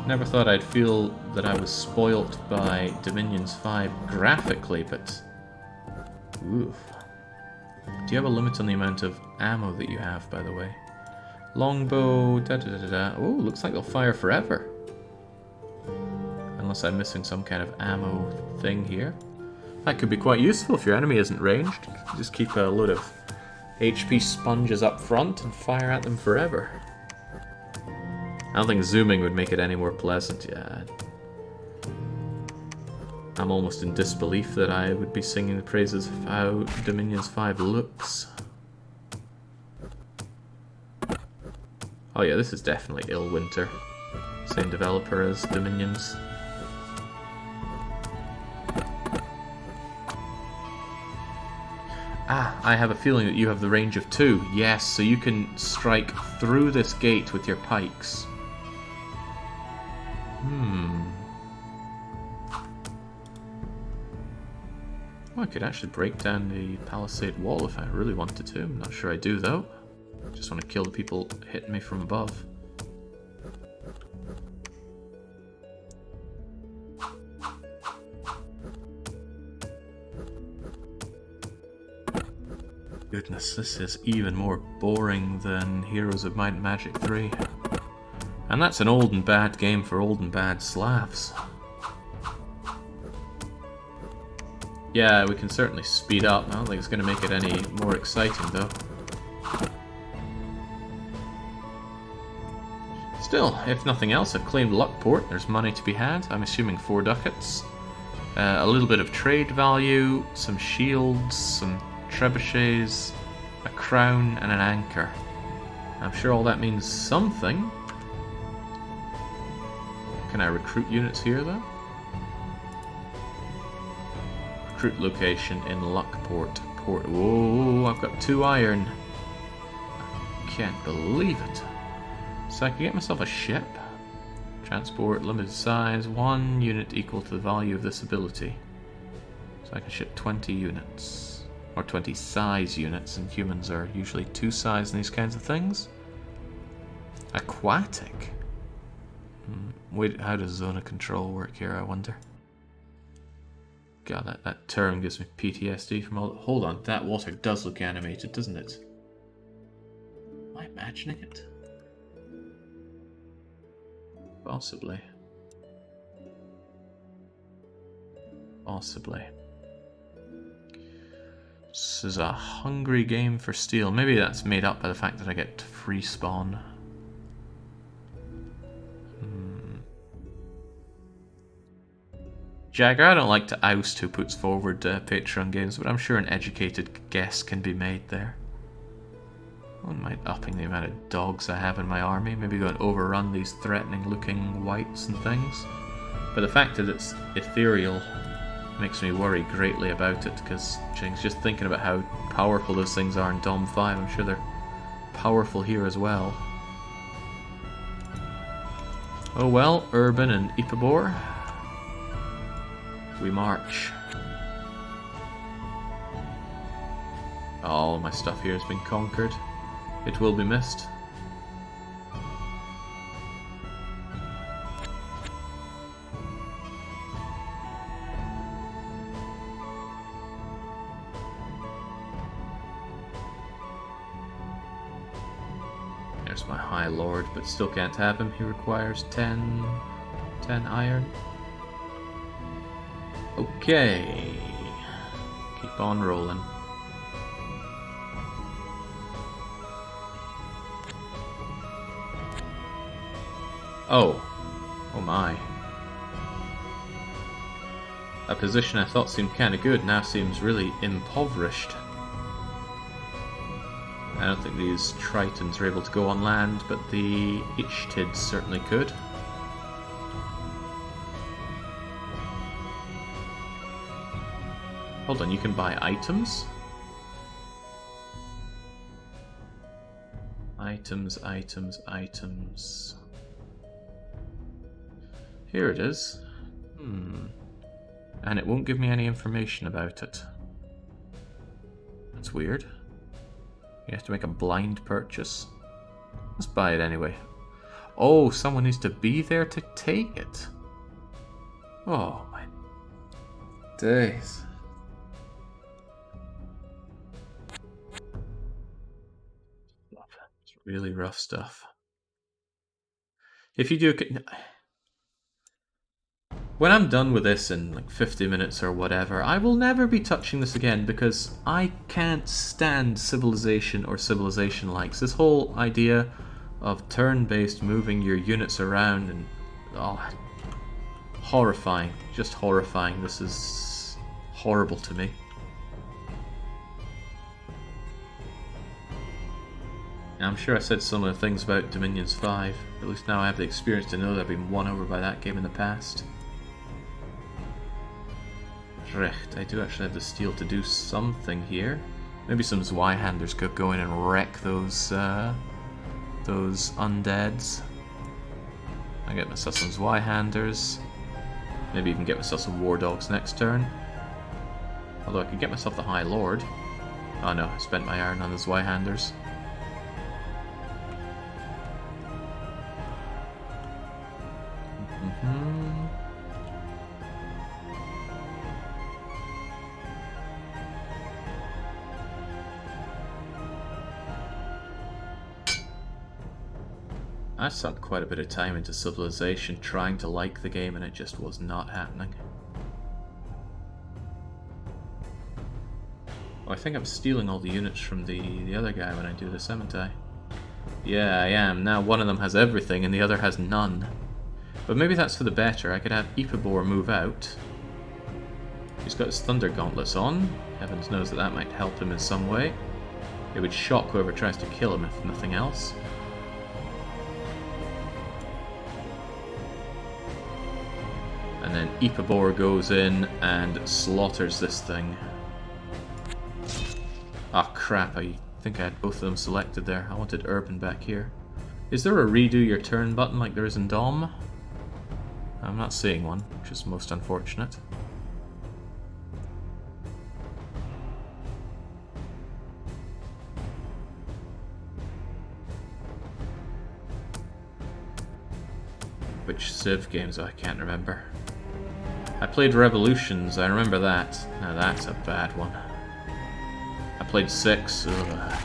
Never thought I'd feel that I was spoilt by Dominions 5 graphically, but... oof. Do you have a limit on the amount of ammo that you have, by the way? Longbow, da-da-da-da. Oh, looks like they'll fire forever. Unless I'm missing some kind of ammo thing here. That could be quite useful if your enemy isn't ranged. Just keep a load of HP sponges up front and fire at them forever. I don't think zooming would make it any more pleasant. Yeah. I'm almost in disbelief that I would be singing the praises of how Dominions 5 looks. Oh yeah, this is definitely Illwinter. Same developer as Dominions. Ah, I have a feeling that you have the range of 2. Yes, so you can strike through this gate with your pikes. Oh, I could actually break down the palisade wall if I really wanted to. I'm not sure I do, though. I just want to kill the people hitting me from above. Goodness, this is even more boring than Heroes of Might and Magic 3. And that's an old and bad game for old and bad Slavs. Yeah, we can certainly speed up. I don't think it's going to make it any more exciting, though. Still, if nothing else, I've claimed Luckport. There's money to be had. I'm assuming 4 ducats. A little bit of trade value, some shields, some trebuchets, a crown, and an anchor. I'm sure all that means something. Can I recruit units here, though? Recruit location in Luckport. Port. Whoa, I've got 2 iron. Can't believe it. So I can get myself a ship. Transport, limited size, 1 unit equal to the value of this ability. So I can ship 20 units. Or 20 size units, and humans are usually 2 size in these kinds of things. Aquatic. Wait, how does zone of control work here, I wonder? God, that term gives me PTSD from all... Hold on, that water does look animated, doesn't it? Am I imagining it? Possibly. Possibly. This is a hungry game for steel. Maybe that's made up by the fact that I get free spawn. Jagger, I don't like to oust who puts forward Patreon games, but I'm sure an educated guess can be made there. I wouldn't mind upping the amount of dogs I have in my army, maybe go and overrun these threatening looking wights and things. But the fact that it's ethereal makes me worry greatly about it, because just thinking about how powerful those things are in Dom 5, I'm sure they're powerful here as well. Oh well, Urban and Ipabor. We march. All my stuff here has been conquered. It will be missed. There's my High Lord, but still can't have him. He requires 10 iron. Okay. Keep on rolling. Oh. Oh my. A position I thought seemed kinda good now seems really impoverished. I don't think these Tritons are able to go on land, but the Ichtids certainly could. Hold on, you can buy items? Items, items, items. Here it is. And it won't give me any information about it. That's weird. You have to make a blind purchase. Let's buy it anyway. Oh, someone needs to be there to take it. Oh my days. It's really rough stuff. If you do... When I'm done with this in like 50 minutes or whatever, I will never be touching this again because I can't stand Civilization or Civilization-likes. This whole idea of turn-based moving your units around and... oh, horrifying. Just horrifying. This is horrible to me. And I'm sure I said similar things about Dominions 5. At least now I have the experience to know that I've been won over by that game in the past. Recht, I do actually have the steel to do something here. Maybe some Zweihanders could go in and wreck those undeads. I get myself some Zweihanders. Maybe even get myself some War Dogs next turn. Although I could get myself the High Lord. Oh no, I spent my iron on the Zweihanders. I sunk quite a bit of time into Civilization trying to like the game and it just was not happening. Oh, I think I'm stealing all the units from the other guy when I do this, haven't I? Yeah, I am. Now one of them has everything and the other has none. But maybe that's for the better. I could have Ipabor move out. He's got his Thunder Gauntlets on. Heavens knows that that might help him in some way. It would shock whoever tries to kill him if nothing else. And then Ipabor goes in and slaughters this thing. Ah, crap, I think I had both of them selected there. I wanted Urban back here. Is there a redo your turn button like there is in Dom? I'm not seeing one, which is most unfortunate. Which Civ games? I can't remember. I played Revolutions, I remember that. Now that's a bad one. I played 6. Ugh.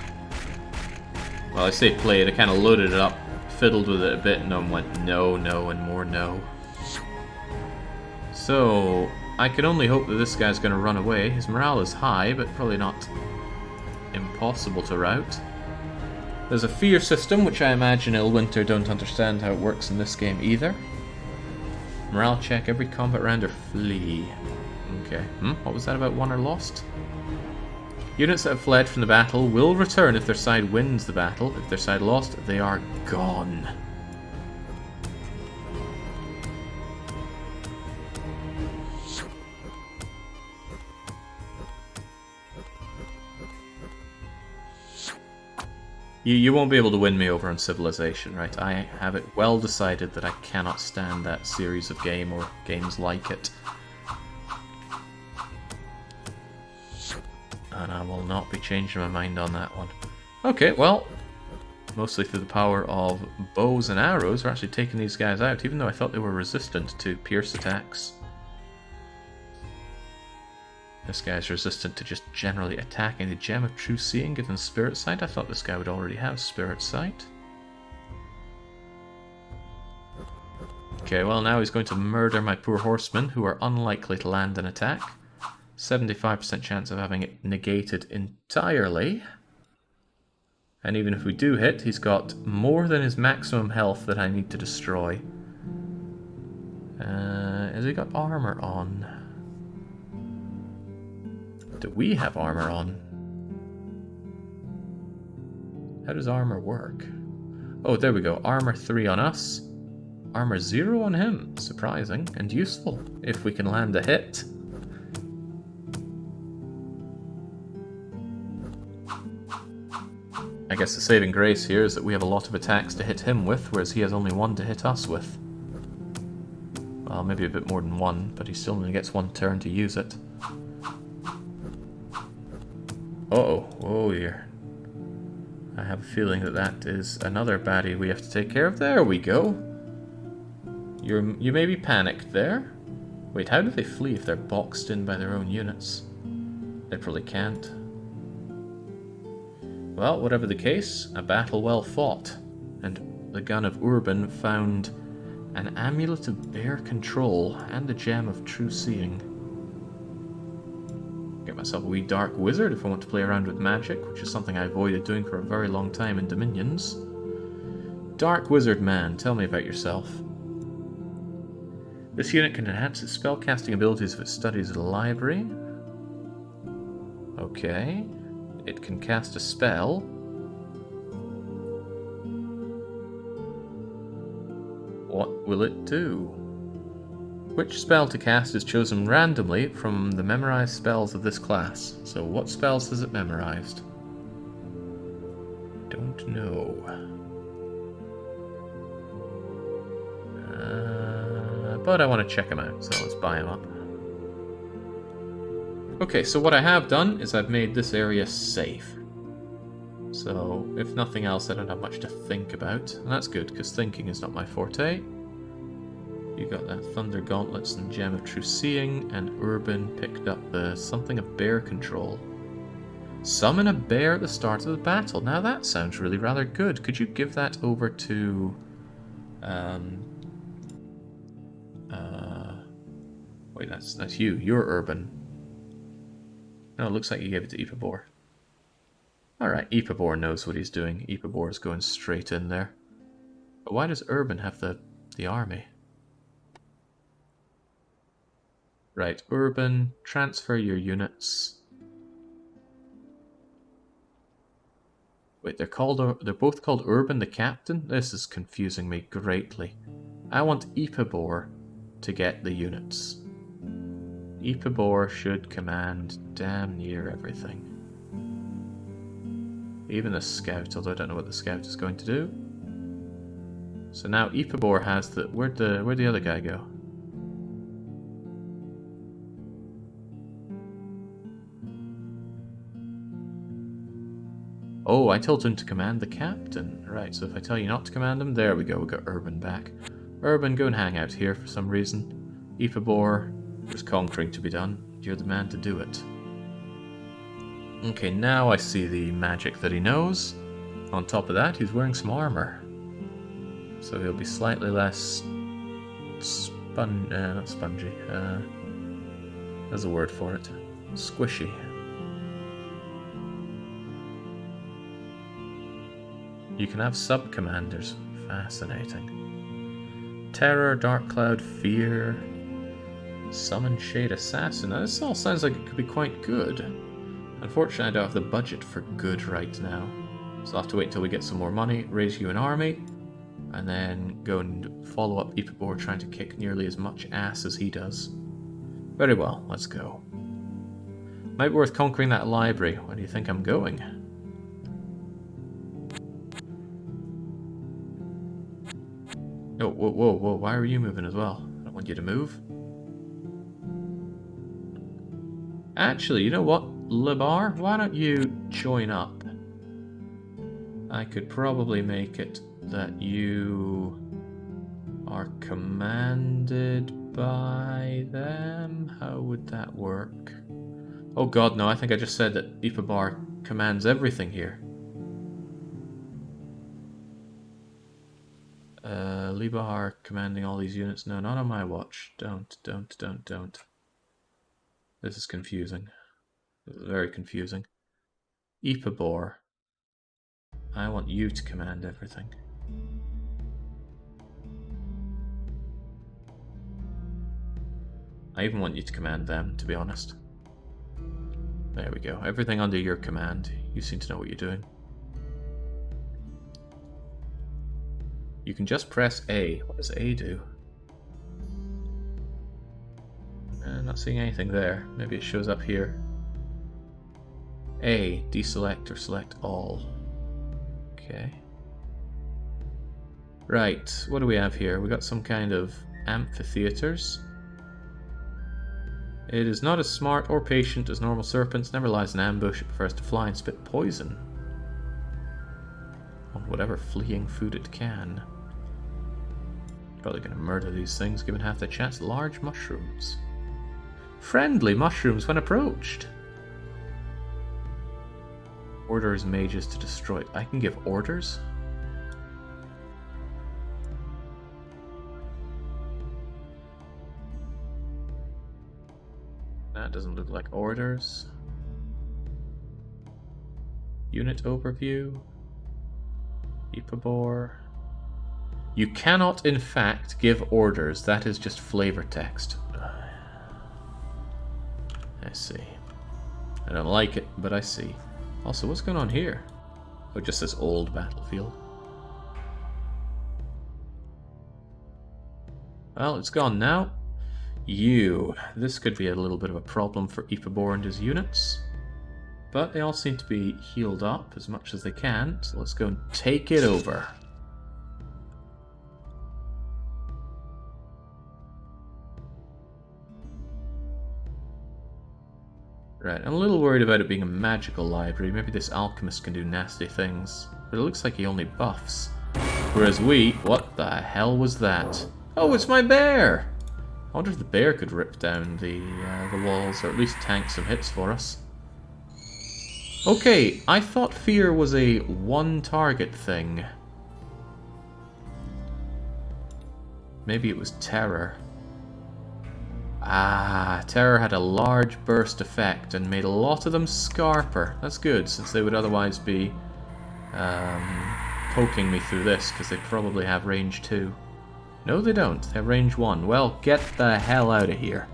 Well, I say played, I kind of loaded it up, fiddled with it a bit, and then went no, no, and more no. So, I can only hope that this guy's going to run away. His morale is high, but probably not impossible to rout. There's a fear system, which I imagine Illwinter don't understand how it works in this game either. Morale check every combat round or flee. Okay. What was that about won or lost? Units that have fled from the battle will return if their side wins the battle. If their side lost, they are gone. You won't be able to win me over on Civilization, right? I have it well decided that I cannot stand that series of game or games like it. And I will not be changing my mind on that one. Okay, well, mostly through the power of bows and arrows, we're actually taking these guys out, even though I thought they were resistant to pierce attacks. This guy's resistant to just generally attacking. The Gem of True Seeing given Spirit Sight. I thought this guy would already have Spirit Sight. Okay, well now he's going to murder my poor horsemen, who are unlikely to land an attack. 75% chance of having it negated entirely. And even if we do hit, he's got more than his maximum health that I need to destroy. Has he got armor on? Do we have armor on? How does armor work? Oh, there we go. Armor 3 on us. Armor 0 on him. Surprising and useful if we can land a hit. I guess the saving grace here is that we have a lot of attacks to hit him with, whereas he has only 1 to hit us with. Well, maybe a bit more than 1, but he still only gets 1 turn to use it. Uh-oh. Oh dear. I have a feeling that that is another baddie we have to take care of. There we go. You may be panicked there. Wait, how do they flee if they're boxed in by their own units? They probably can't. Well, whatever the case, a battle well fought. And the gun of Urban found an amulet of bear control and the Gem of True Seeing. Get myself a wee dark wizard if I want to play around with magic, which is something I avoided doing for a very long time in Dominions. Dark wizard man, tell me about yourself. This unit can enhance its spellcasting abilities if it studies at a library. Okay. It can cast a spell. What will it do? Which spell to cast is chosen randomly from the memorized spells of this class. So what spells has it memorized? Don't know. But I want to check them out, so let's buy them up. Okay, so what I have done is I've made this area safe. So, if nothing else, I don't have much to think about. And that's good, because thinking is not my forte. You got that Thunder Gauntlets and Gem of True Seeing, and Urban picked up the something of bear control. Summon a bear at the start of the battle. Now that sounds really rather good. Could you give that over to Wait, that's you. You're urban. No, it looks like you gave it to Epibor. Alright, Epibor knows what he's doing. Epibor is going straight in there. But why does urban have the army? Right, urban, transfer your units. Wait, they're both called Urban the Captain? This is confusing me greatly. I want Epibor to get the units. Epibor should command damn near everything. Even the scout, although I don't know what the scout is going to do. So now Epibor has the... Where'd the other guy go? Oh, I told him to command the captain. Right, so if I tell you not to command him, there we go, we got Urban back. Urban, go and hang out here for some reason. Epibor, there's conquering to be done. You're the man to do it. Okay, now I see the magic that he knows. On top of that, he's wearing some armor. So he'll be slightly less... not spongy. There's a word for it. Squishy. You can have sub-commanders. Fascinating. Terror, Dark Cloud, Fear, Summon Shade Assassin. Now, this all sounds like it could be quite good. Unfortunately, I don't have the budget for good right now. So I'll have to wait until we get some more money, raise you an army, and then go and follow up Epibor trying to kick nearly as much ass as he does. Very well, let's go. Might be worth conquering that library. Where do you think I'm going? Oh, whoa, whoa, whoa, why are you moving as well? I don't want you to move. Actually, you know what, Lebar? Why don't you join up? I could probably make it that you are commanded by them. How would that work? Oh god, no, I think I just said that Epibor commands everything here. Libar commanding all these units. No, not on my watch. Don't. This is confusing. Very confusing. Epibor, I want you to command everything. I even want you to command them, to be honest. There we go. Everything under your command. You seem to know what you're doing. You can just press A. What does A do? Not seeing anything there. Maybe it shows up here. A. Deselect or select all. Okay. Right. What do we have here? We got some kind of amphitheaters. It is not as smart or patient as normal serpents. Never lies in ambush. It prefers to fly and spit poison on whatever fleeing food it can. Probably going to murder these things given half the chance. Large mushrooms. Friendly mushrooms when approached. Orders mages to destroy. I can give orders? That doesn't look like orders. Unit overview. Epibor. You cannot, in fact, give orders. That is just flavor text. I see. I don't like it, but I see. Also, what's going on here? Oh, just this old battlefield. Well, it's gone now. This could be a little bit of a problem for Epibor and his units. But they all seem to be healed up as much as they can, so let's go and take it over. Right, I'm a little worried about it being a magical library. Maybe this alchemist can do nasty things. But it looks like he only buffs. Whereas what the hell was that? Oh, it's my bear! I wonder if the bear could rip down the walls, or at least tank some hits for us. Okay, I thought fear was a one-target thing. Maybe it was Terror. Ah, Terror had a large burst effect and made a lot of them Scarper. That's good, since they would otherwise be poking me through this, because they probably have range 2. No, they don't. They have range 1. Well, get the hell out of here.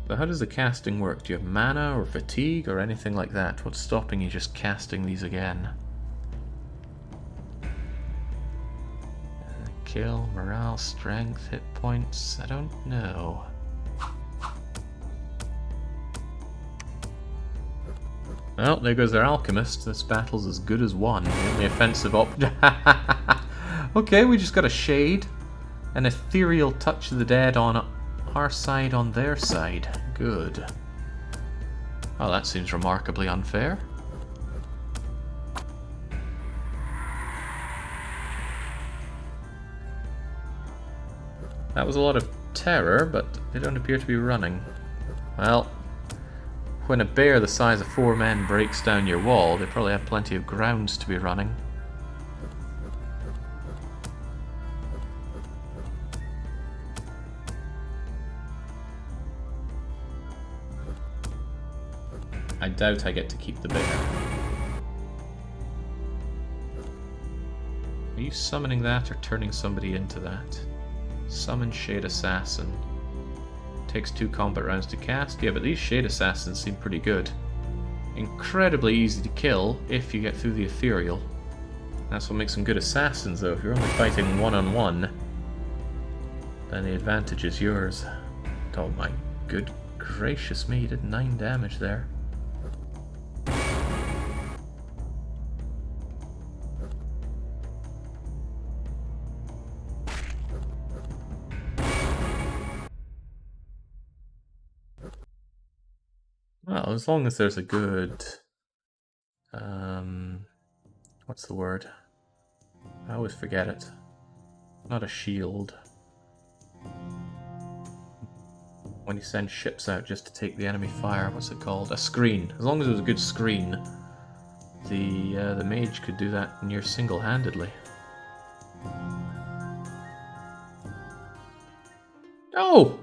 So how does the casting work? Do you have mana or fatigue or anything like that? What's stopping you just casting these again? Kill, morale, strength, hit points. I don't know. Well, there goes their alchemist. This battle's as good as won. The only offensive Okay, we just got a shade. An ethereal touch of the dead on our side, on their side. Good. Oh, that seems remarkably unfair. That was a lot of terror, but they don't appear to be running. Well, when a bear the size of 4 men breaks down your wall, they probably have plenty of grounds to be running. I doubt I get to keep the bear. Are you summoning that or turning somebody into that? Summon Shade Assassin. Takes 2 combat rounds to cast. Yeah, but these Shade Assassins seem pretty good. Incredibly easy to kill if you get through the ethereal. That's what makes them good assassins, though. If you're only fighting one-on-one, then the advantage is yours. Oh my good gracious me, you did 9 damage there. Well, as long as there's a good... what's the word? I always forget it. Not a shield. When you send ships out just to take the enemy fire, what's it called? A screen. As long as it was a good screen, the mage could do that near single-handedly. Oh!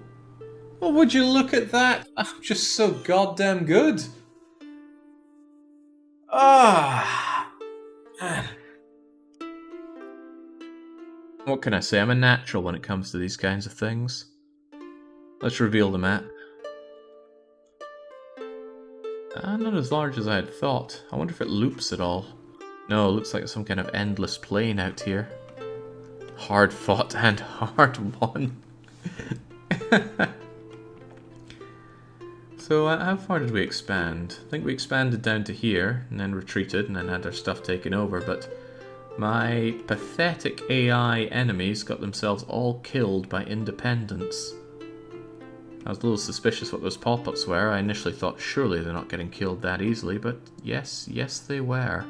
Well, would you look at that? I'm just so goddamn good. Ah, man. What can I say? I'm a natural when it comes to these kinds of things. Let's reveal the map. Not as large as I had thought. I wonder if it loops at all. No, it looks like some kind of endless plain out here. Hard fought and hard won. So, how far did we expand? I think we expanded down to here, and then retreated, and then had our stuff taken over, but my pathetic AI enemies got themselves all killed by independents. I was a little suspicious what those pop-ups were. I initially thought surely they're not getting killed that easily, but yes, they were.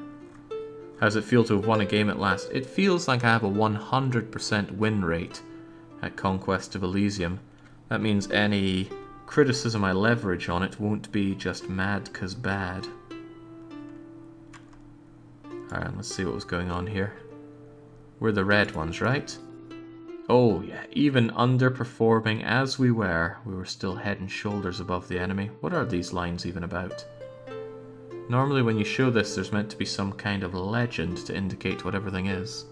How does it feel to have won a game at last? It feels like I have a 100% win rate at Conquest of Elysium. That means any criticism I leverage on it won't be just mad 'cause bad. Alright, let's see what was going on here. We're the red ones, right? Oh yeah, even underperforming as we were still head and shoulders above the enemy. What are these lines even about? Normally when you show this, there's meant to be some kind of legend to indicate what everything is.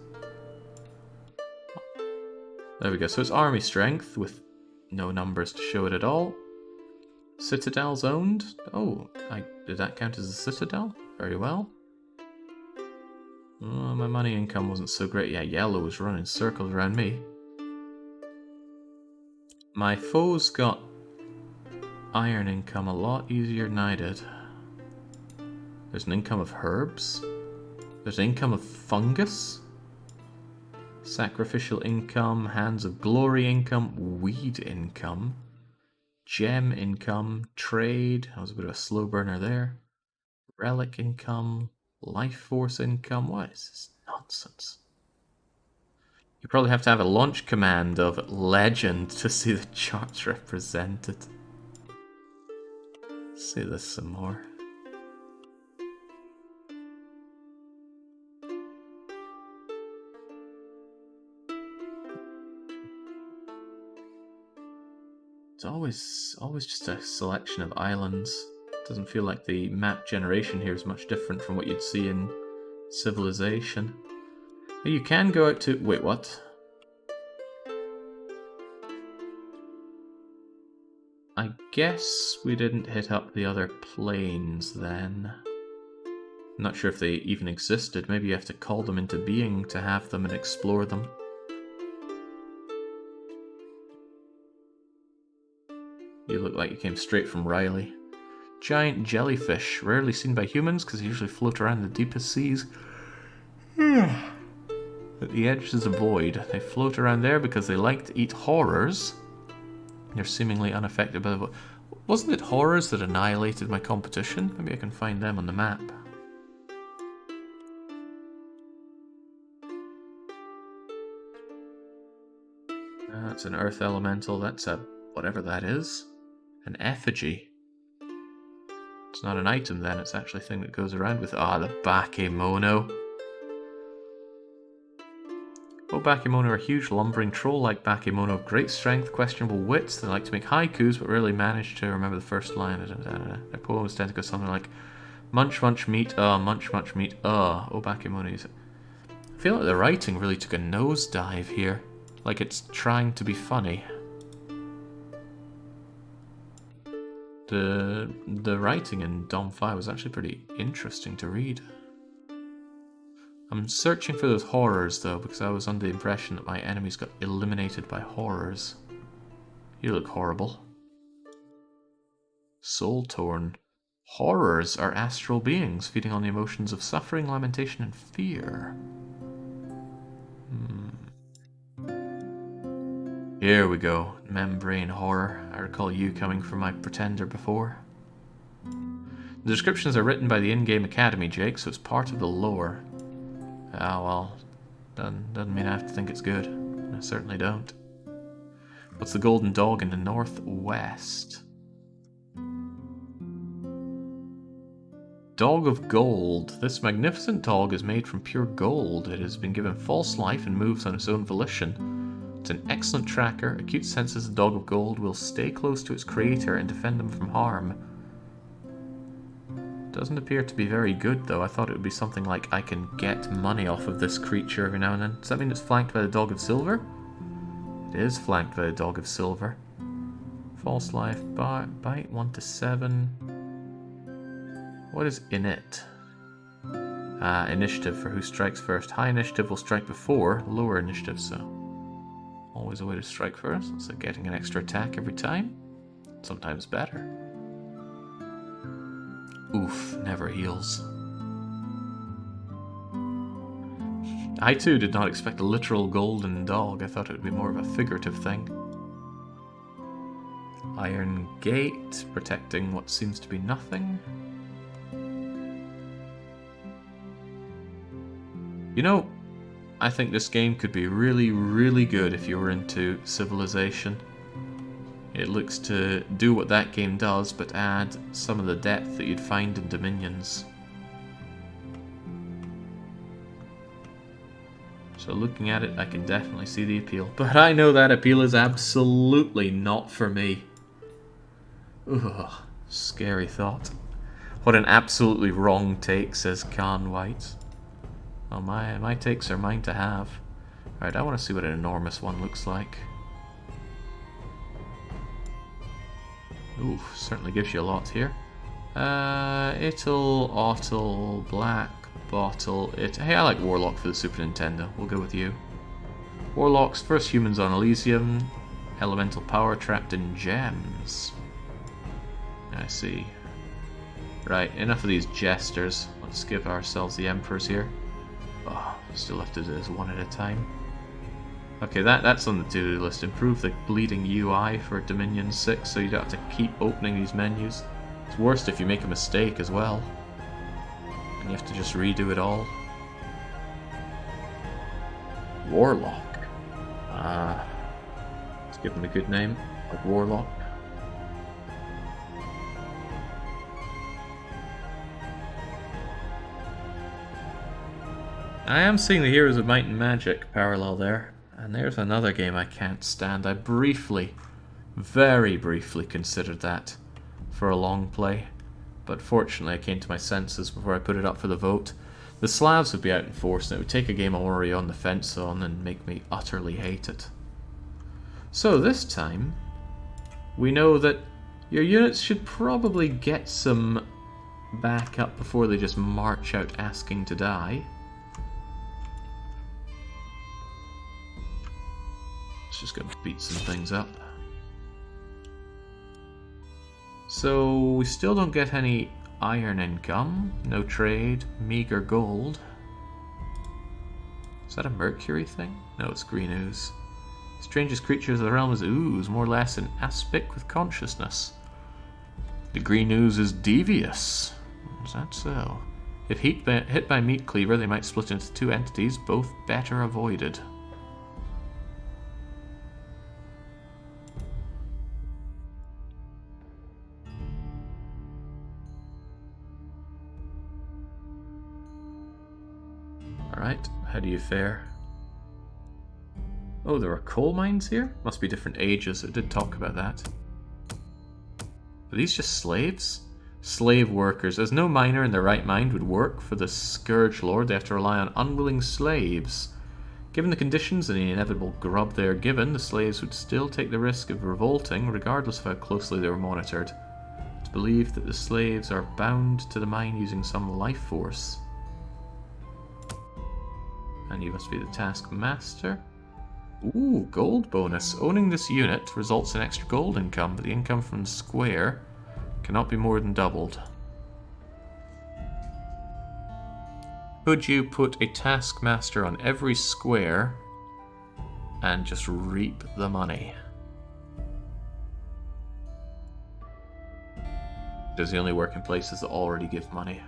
There we go, so it's army strength with no numbers to show it at all. Citadels owned? Oh, did that count as a citadel? Very well. Oh, my money income wasn't so great. Yeah, yellow was running circles around me. My foes got iron income a lot easier than I did. There's an income of herbs. There's an income of fungus. Sacrificial income, hands of glory income, weed income. Gem income, trade, I was a bit of a slow burner there. Relic income, life force income, what is this nonsense? You probably have to have a launch command of legend to see the charts represented. see this some more. It's always just a selection of islands. Doesn't feel like the map generation here is much different from what you'd see in Civilization. You can go out to... Wait, what? I guess we didn't hit up the other planes then. I'm not sure if they even existed. Maybe you have to call them into being to have them and explore them. You look like you came straight from Riley. Giant jellyfish, rarely seen by humans because they usually float around the deepest seas. At the edge is a void. They float around there because they like to eat horrors. They're seemingly unaffected by the void. Wasn't it horrors that annihilated my competition? Maybe I can find them on the map. That's an earth elemental. That's a... whatever that is. An effigy. It's not an item then, it's actually a thing that goes around with... Ah, the Bakemono. Oh, Bakemono are huge, lumbering troll-like Bakemono of great strength, questionable wits. They like to make haikus, but rarely manage to remember the first line. Their poems tend to go something like, munch, munch, meat, munch, munch, meat, oh, Bakemono. I feel like the writing really took a nosedive here. Like it's trying to be funny. The writing in Dom 5 was actually pretty interesting to read. I'm searching for those horrors though, because I was under the impression that my enemies got eliminated by horrors. You look horrible. Soul Torn. Horrors are astral beings feeding on the emotions of suffering, lamentation, and fear. Here we go. Membrane horror. I recall you coming from my pretender before. The descriptions are written by the in-game academy, Jake, so it's part of the lore. Ah, well. Doesn't mean I have to think it's good. I certainly don't. What's the golden dog in the northwest? Dog of gold. This magnificent dog is made from pure gold. It has been given false life and moves on its own volition. It's an excellent tracker. Acute senses the dog of gold will stay close to its creator and defend them from harm. Doesn't appear to be very good though. I thought it would be something like I can get money off of this creature every now and then. Does that mean it's flanked by the dog of silver? It is flanked by the dog of silver. False life, bite 1 to 7. What is in it? Initiative for who strikes first. High initiative will strike before lower initiative, so always a way to strike first. So getting an extra attack every time. Sometimes better. Oof, never heals. I too did not expect a literal golden dog. I thought it would be more of a figurative thing. Iron gate, protecting what seems to be nothing. You know, I think this game could be really, really good if you were into Civilization. It looks to do what that game does, but add some of the depth that you'd find in Dominions. So looking at it, I can definitely see the appeal. But I know that appeal is absolutely not for me. Ugh, scary thought. What an absolutely wrong take, says Khan White. Well, my takes are mine to have. Alright, I want to see what an enormous one looks like. Ooh, certainly gives you a lot here. Ittle, Ottle, Black Bottle, Hey, I like Warlock for the Super Nintendo. We'll go with you. Warlocks, first humans on Elysium. Elemental power trapped in gems. I see. Right, enough of these jesters. Let's give ourselves the Emperors here. Oh, still have to do this one at a time. Okay, that's on the to-do list. Improve the bleeding UI for Dominion 6 so you don't have to keep opening these menus. It's worst if you make a mistake as well. And you have to just redo it all. Warlock. Let's give him a good name. Like Warlock. I am seeing the Heroes of Might and Magic parallel there. And there's another game I can't stand. I briefly, very briefly considered that for a long play. But fortunately I came to my senses before I put it up for the vote. The Slavs would be out in force and it would take a game I'm already on the fence on and make me utterly hate it. So this time, we know that your units should probably get some backup before they just march out asking to die. It's just going to beat some things up. So we still don't get any iron income, no trade, meager gold. Is that a mercury thing? No, it's green ooze. Strangest creatures of the realm is ooze, more or less an aspic with consciousness. The green ooze is devious. Is that so? If hit by meat cleaver, they might split into two entities, both better avoided. Alright, how do you fare? Oh, there are coal mines here? Must be different ages, it did talk about that. Are these just slaves? Slave workers. As no miner in their right mind would work for the Scourge Lord, they have to rely on unwilling slaves. Given the conditions and the inevitable grub they are given, the slaves would still take the risk of revolting, regardless of how closely they were monitored. It's believed that the slaves are bound to the mine using some life force. And you must be the taskmaster. Ooh, gold bonus. Owning this unit results in extra gold income, but the income from the square cannot be more than doubled. Could you put a taskmaster on every square and just reap the money? Does he only work in places that already give money?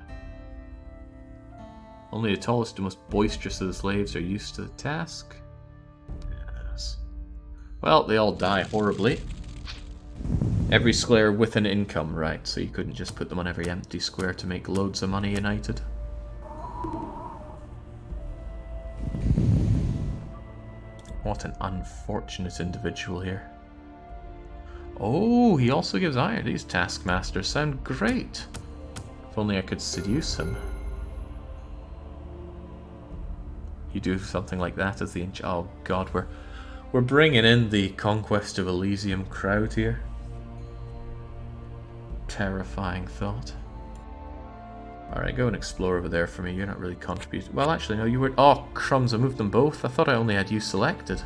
Only the tallest and most boisterous of the slaves are used to the task. Yes. Well, they all die horribly. Every square with an income, right? So you couldn't just put them on every empty square to make loads of money united. What an unfortunate individual here. Oh, he also gives iron. These taskmasters sound great. If only I could seduce him. You do something like that as the oh god, we're bringing in the Conquest of Elysium crowd here. Terrifying thought. Alright, go and explore over there for me. You're not really contributing. Well, actually, no, you were. Oh, crumbs, I moved them both. I thought I only had you selected.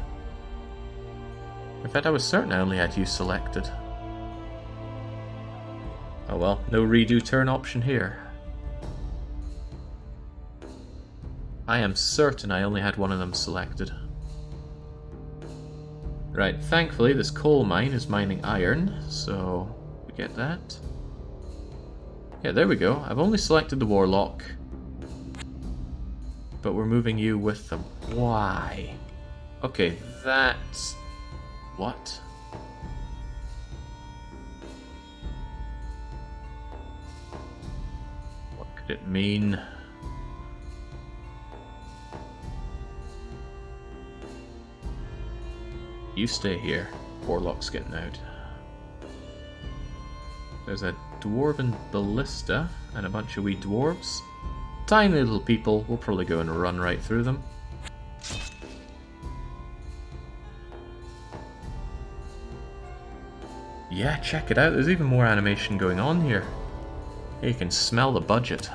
In fact, I was certain I only had you selected. Oh well, no redo turn option here. I am certain I only had one of them selected. Right, thankfully this coal mine is mining iron, so we get that. Yeah, there we go. I've only selected the warlock. But we're moving you with them. Why? Okay, that's... What? What could it mean? You stay here. Warlock's getting out. There's a dwarven ballista and a bunch of wee dwarves. Tiny little people. We'll probably go and run right through them. Yeah, check it out. There's even more animation going on here. You can smell the budget.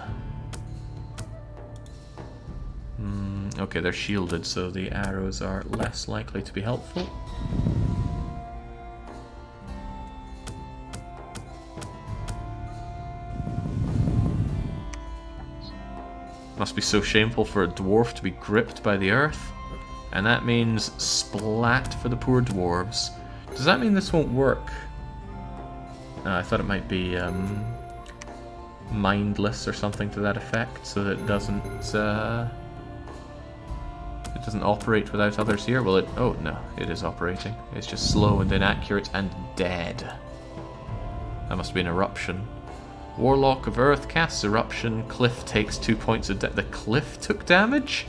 Okay, they're shielded, so the arrows are less likely to be helpful. Must be so shameful for a dwarf to be gripped by the earth. And that means splat for the poor dwarves. Does that mean this won't work? I thought it might be mindless or something to that effect, so that it doesn't operate without others here. Well, oh no, it is operating. It's just slow and inaccurate and dead. That must be an eruption. Warlock of Earth casts eruption. Cliff takes 2 points of damage. The cliff took damage?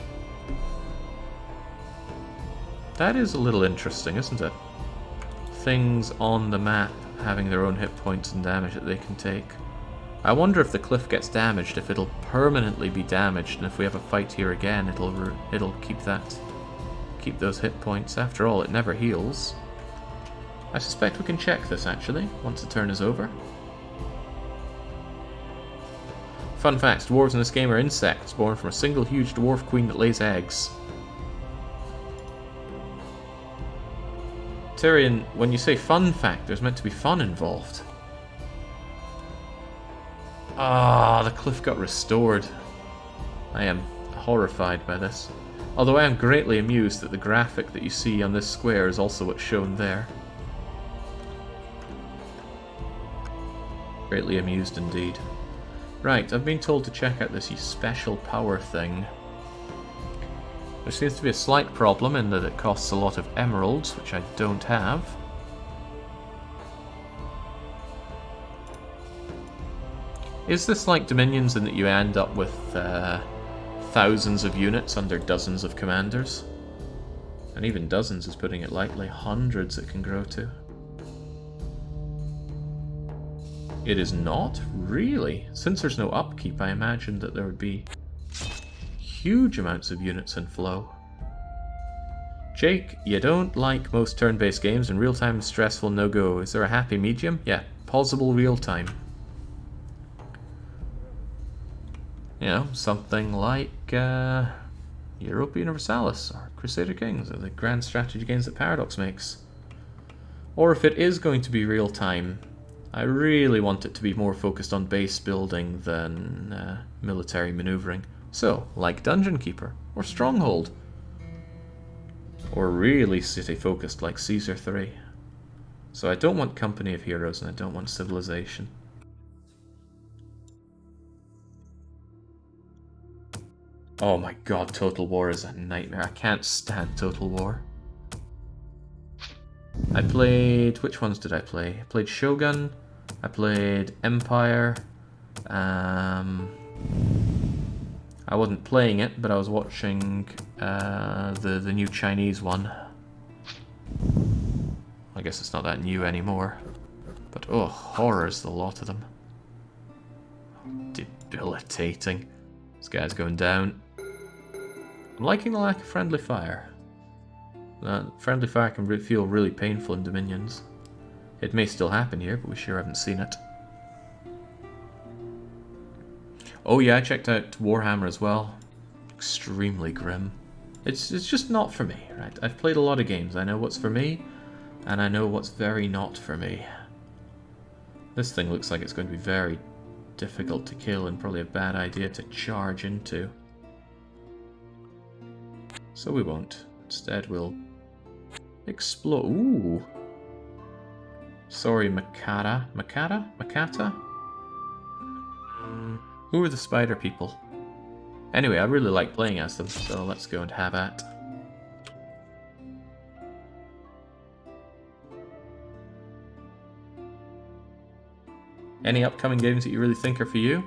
That is a little interesting, isn't it? Things on the map having their own hit points and damage that they can take. I wonder if the cliff gets damaged, if it'll permanently be damaged, and if we have a fight here again, it'll keep those hit points. After all, it never heals. I suspect we can check this actually once the turn is over. Fun facts: dwarves in this game are insects born from a single huge dwarf queen that lays eggs. Tyrion, when you say fun fact, there's meant to be fun involved. Ah, the cliff got restored. I am horrified by this. Although I am greatly amused that the graphic that you see on this square is also what's shown there. Greatly amused indeed. Right, I've been told to check out this special power thing. There seems to be a slight problem in that it costs a lot of emeralds, which I don't have. Is this like Dominions in that you end up with thousands of units under dozens of commanders? And even dozens is putting it lightly. Hundreds it can grow to. It is not? Really? Since there's no upkeep, I imagined that there would be huge amounts of units in flow. Jake, you don't like most turn-based games and real-time is stressful, no-go. Is there a happy medium? Yeah, possible real-time. You know, something like Europa Universalis or Crusader Kings, or the grand strategy games that Paradox makes. Or if it is going to be real-time, I really want it to be more focused on base building than military maneuvering. So, like Dungeon Keeper, or Stronghold. Or really city-focused like Caesar 3. So I don't want Company of Heroes and I don't want Civilization. Oh my god, Total War is a nightmare. I can't stand Total War. I played... which ones did I play? I played Shogun, I played Empire, I wasn't playing it, but I was watching the new Chinese one. I guess it's not that new anymore. But oh, horrors, the lot of them. Debilitating. This guy's going down. I'm liking the lack of friendly fire. Friendly fire can feel really painful in Dominions. It may still happen here, but we sure haven't seen it. Oh yeah, I checked out Warhammer as well. Extremely grim. It's just not for me, right? I've played a lot of games. I know what's for me, and I know what's very not for me. This thing looks like it's going to be very difficult to kill and probably a bad idea to charge into. So we won't. Instead we'll explore. Ooh. Sorry, Makata? Who are the spider people? Anyway, I really like playing as them, so let's go and have at. Any upcoming games that you really think are for you?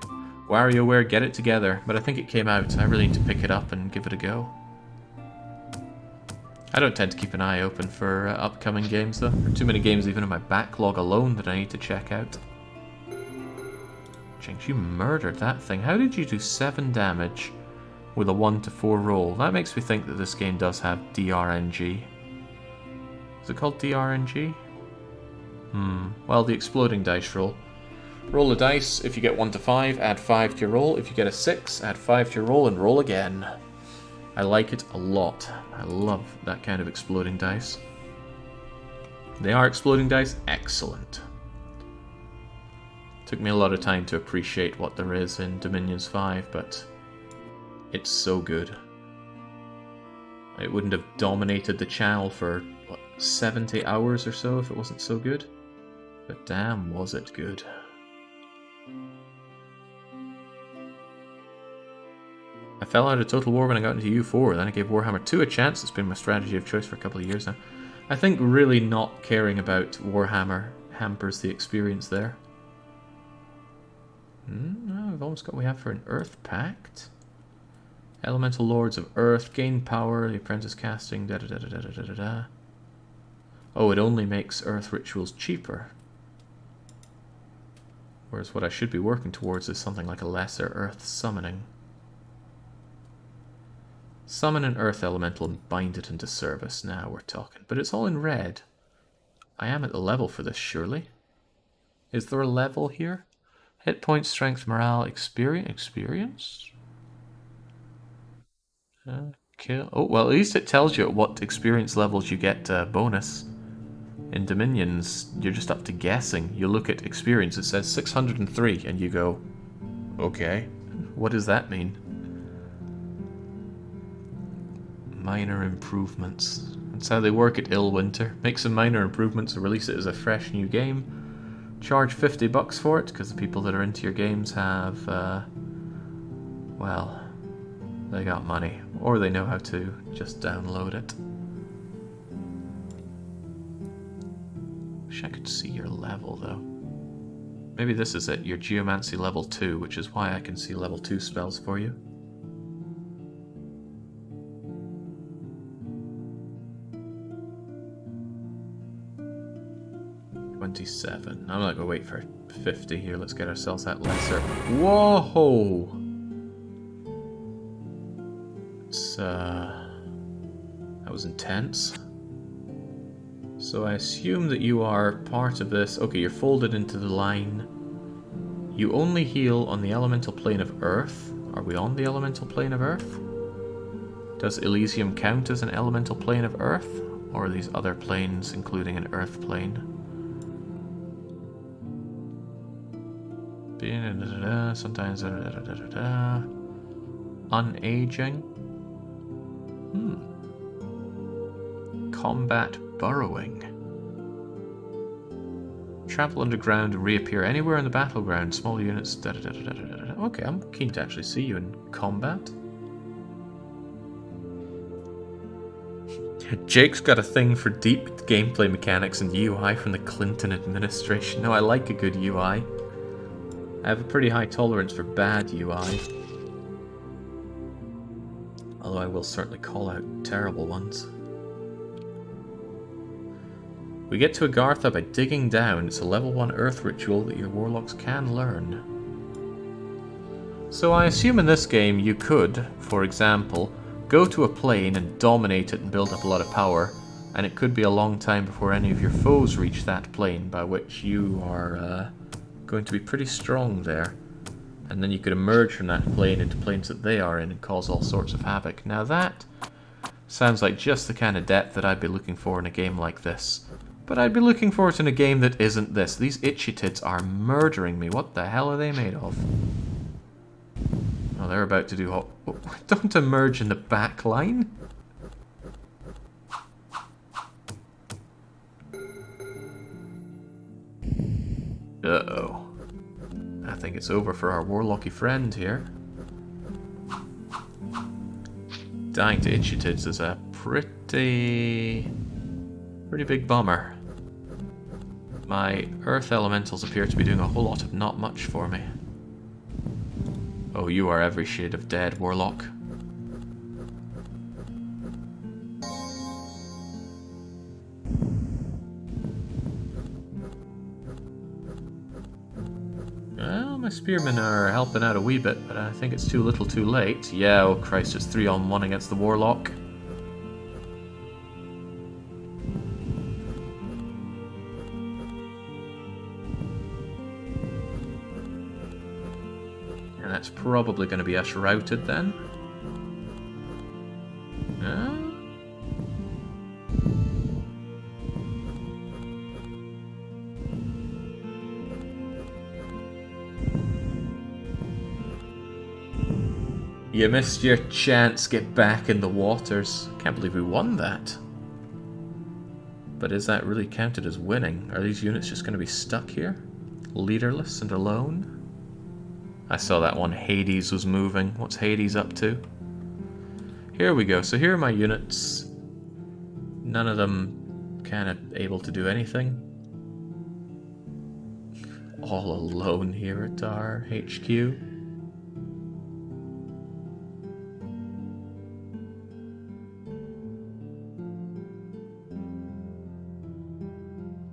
WarioWare, get it together, but I think it came out. I really need to pick it up and give it a go. I don't tend to keep an eye open for upcoming games though. There are too many games even in my backlog alone that I need to check out. Jinx, you murdered that thing. How did you do 7 damage with a 1 to 4 roll? That makes me think that this game does have DRNG. Is it called DRNG? Well, the exploding dice roll. Roll a dice. If you get 1 to 5, add 5 to your roll. If you get a 6, add 5 to your roll and roll again. I like it a lot. I love that kind of exploding dice. They are exploding dice? Excellent. Took me a lot of time to appreciate what there is in Dominions 5, but it's so good. It wouldn't have dominated the channel for, what, 70 hours or so if it wasn't so good. But damn, was it good. I fell out of Total War when I got into U4, then I gave Warhammer 2 a chance. It's been my strategy of choice for a couple of years now. I think really not caring about Warhammer hampers the experience there. No, we've almost got what we have for an Earth Pact. Elemental Lords of Earth, gain power, the apprentice casting, da da da da da da da da. Oh, it only makes Earth rituals cheaper. Whereas what I should be working towards is something like a lesser Earth summoning. Summon an Earth Elemental and bind it into service. Now we're talking. But it's all in red. I am at the level for this, surely. Is there a level here? Hit points, strength, morale, experience? Kill. Oh, well, at least it tells you at what experience levels you get bonus. In Dominions, you're just up to guessing. You look at experience, it says 603, and you go, okay, what does that mean? Minor improvements. That's how they work at Illwinter. Make some minor improvements and release it as a fresh new game. Charge $50 for it, because the people that are into your games have, well, they got money. Or they know how to just download it. Wish I could see your level, though. Maybe this is it, your Geomancy level 2, which is why I can see level 2 spells for you. $27. I'm not gonna wait for 50 here. Let's get ourselves that lesser. Whoa! It's that was intense. So I assume that you are part of this. Okay, you're folded into the line. You only heal on the elemental plane of Earth. Are we on the elemental plane of Earth? Does Elysium count as an elemental plane of Earth? Or are these other planes, including an Earth plane? Sometimes unaging. Combat burrowing. Travel underground and reappear anywhere in the battleground. Small units. Okay, I'm keen to actually see you in combat. Jake's got a thing for deep gameplay mechanics and UI from the Clinton administration. No, I like a good UI. I have a pretty high tolerance for bad UI. Although I will certainly call out terrible ones. We get to Agartha by digging down. It's a level 1 Earth ritual that your warlocks can learn. So I assume in this game you could, for example, go to a plane and dominate it and build up a lot of power, and it could be a long time before any of your foes reach that plane, by which you are going to be pretty strong there. And then you could emerge from that plane into planes that they are in and cause all sorts of havoc. Now that sounds like just the kind of depth that I'd be looking for in a game like this. But I'd be looking for it in a game that isn't this. These itchy tits are murdering me. What the hell are they made of? Oh, they're about to do hot... Don't emerge in the back line. Uh-oh. I think it's over for our warlocky friend here. Dying to itchy tits is a pretty big bummer. My earth elementals appear to be doing a whole lot of not much for me. Oh, you are every shade of dead, warlock. Well, my spearmen are helping out a wee bit, but I think it's too little too late. Yeah, oh Christ, it's 3-on-1 against the warlock. And that's probably going to be us routed then. You missed your chance, get back in the waters. Can't believe we won that. But is that really counted as winning? Are these units just going to be stuck here? Leaderless and alone? I saw that one. Hades was moving. What's Hades up to? Here we go. So here are my units. None of them kind of able to do anything. All alone here at our HQ.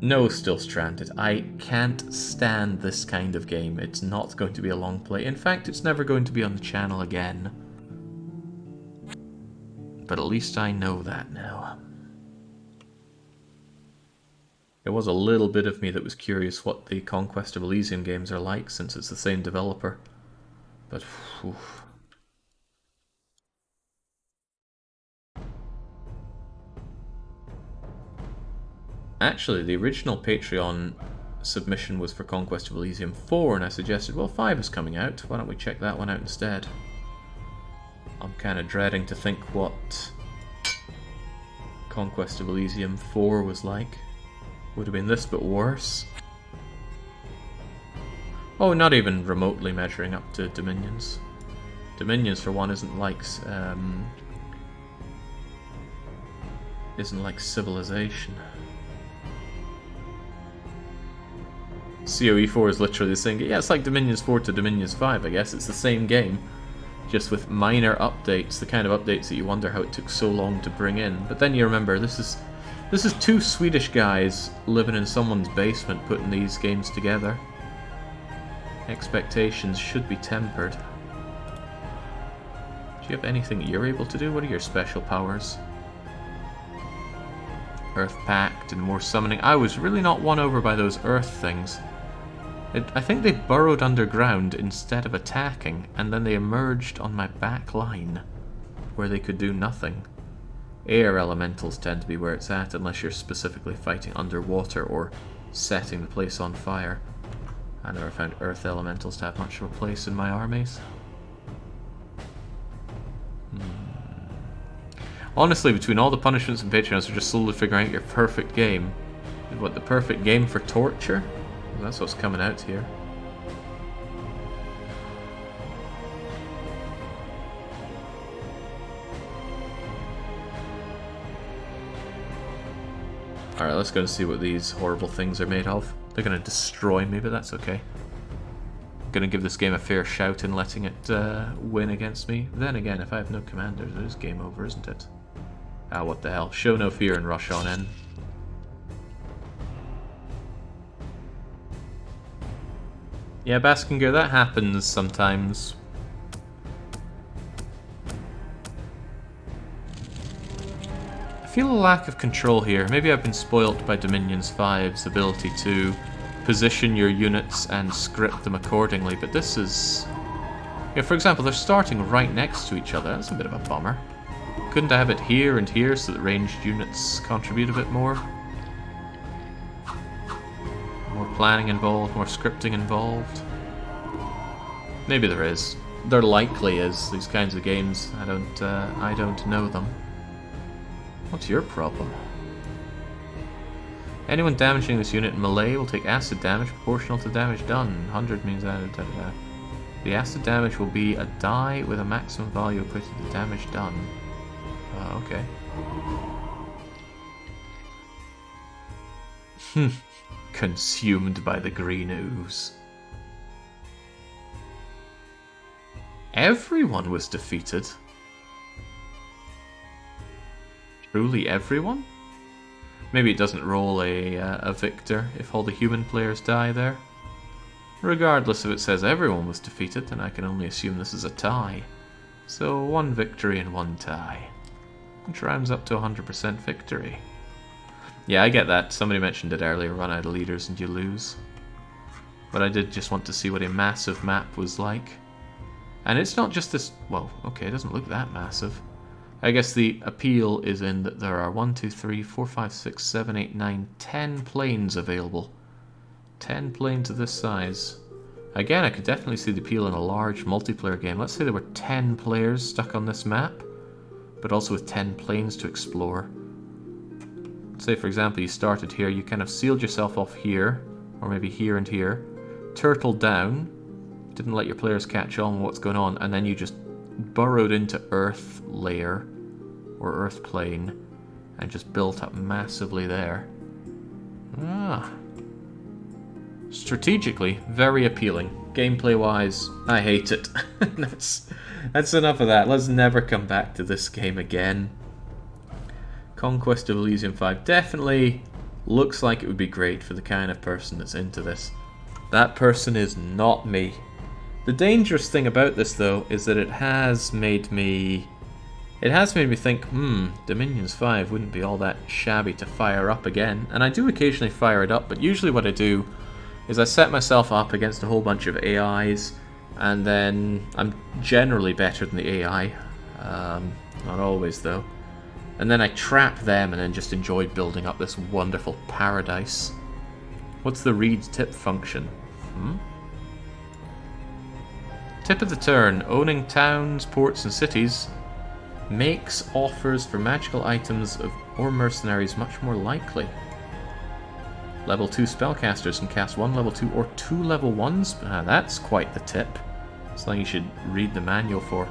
No, still stranded. I can't stand this kind of game. It's not going to be a long play. In fact, it's never going to be on the channel again. But at least I know that now. There was a little bit of me that was curious what the Conquest of Elysium games are like, since it's the same developer. But, whew. Actually, the original Patreon submission was for Conquest of Elysium 4, and I suggested, well, 5 is coming out, why don't we check that one out instead? I'm kind of dreading to think what Conquest of Elysium 4 was like. Would have been this, but worse. Oh, not even remotely measuring up to Dominions. Dominions, for one, isn't like Civilization. COE 4 is literally the same game. Yeah, it's like Dominions 4 to Dominions 5, I guess. It's the same game, just with minor updates, the kind of updates that you wonder how it took so long to bring in. But then you remember, this is two Swedish guys living in someone's basement putting these games together. Expectations should be tempered. Do you have anything you're able to do? What are your special powers? Earth Pact and more summoning. I was really not won over by those earth things. I think they burrowed underground instead of attacking, and then they emerged on my back line, where they could do nothing. Air elementals tend to be where it's at, unless you're specifically fighting underwater or setting the place on fire. I never found earth elementals to have much of a place in my armies. Honestly, between all the punishments and Patreons, we're just slowly figuring out your perfect game. What, the perfect game for torture? Well, that's what's coming out here. Alright, let's go and see what these horrible things are made of. They're going to destroy me, but that's okay. I'm going to give this game a fair shout in letting it win against me. Then again, if I have no commanders, it is game over, isn't it? Ah, what the hell. Show no fear and rush on in. Yeah, Baskinger, that happens sometimes. I feel a lack of control here. Maybe I've been spoilt by Dominions 5's ability to position your units and script them accordingly, but this is... Yeah, for example, they're starting right next to each other. That's a bit of a bummer. Couldn't I have it here and here so that ranged units contribute a bit more? More planning involved, more scripting involved. Maybe there is. There likely is. These kinds of games, I don't know them. What's your problem? Anyone damaging this unit in melee will take acid damage proportional to damage done. 100 means added. The acid damage will be a die with a maximum value equated to damage done. Okay. Consumed by the green ooze. Everyone was defeated. Truly everyone? Maybe it doesn't roll a victor if all the human players die there. Regardless if it says everyone was defeated, then I can only assume this is a tie. So 1 victory and 1 tie. Which rounds up to 100% victory. Yeah, I get that. Somebody mentioned it earlier, run out of leaders and you lose. But I did just want to see what a massive map was like. And it's not just this... Well, okay, it doesn't look that massive. I guess the appeal is in that there are 1, 2, 3, 4, 5, 6, 7, 8, 9, 10 planes available. 10 planes of this size. Again, I could definitely see the appeal in a large multiplayer game. Let's say there were 10 players stuck on this map, but also with 10 planes to explore. Say, for example, you started here, you kind of sealed yourself off here, or maybe here and here, turtled down, didn't let your players catch on what's going on, and then you just burrowed into Earth layer, or Earth plane, and just built up massively there. Ah. Strategically, very appealing. Gameplay-wise, I hate it. That's enough of that. Let's never come back to this game again. Conquest of Elysium 5. Definitely looks like it would be great for the kind of person that's into this. That person is not me. The dangerous thing about this, though, is that it has made me think, Dominions 5 wouldn't be all that shabby to fire up again. And I do occasionally fire it up, but usually what I do is I set myself up against a whole bunch of AIs, and then I'm generally better than the AI. Not always, though. And then I trap them and then just enjoy building up this wonderful paradise. What's the read tip function? Tip of the turn. Owning towns, ports, and cities makes offers for magical items or mercenaries much more likely. Level 2 spellcasters can cast 1 level 2 or 2 level 1s. That's quite the tip. Something you should read the manual for.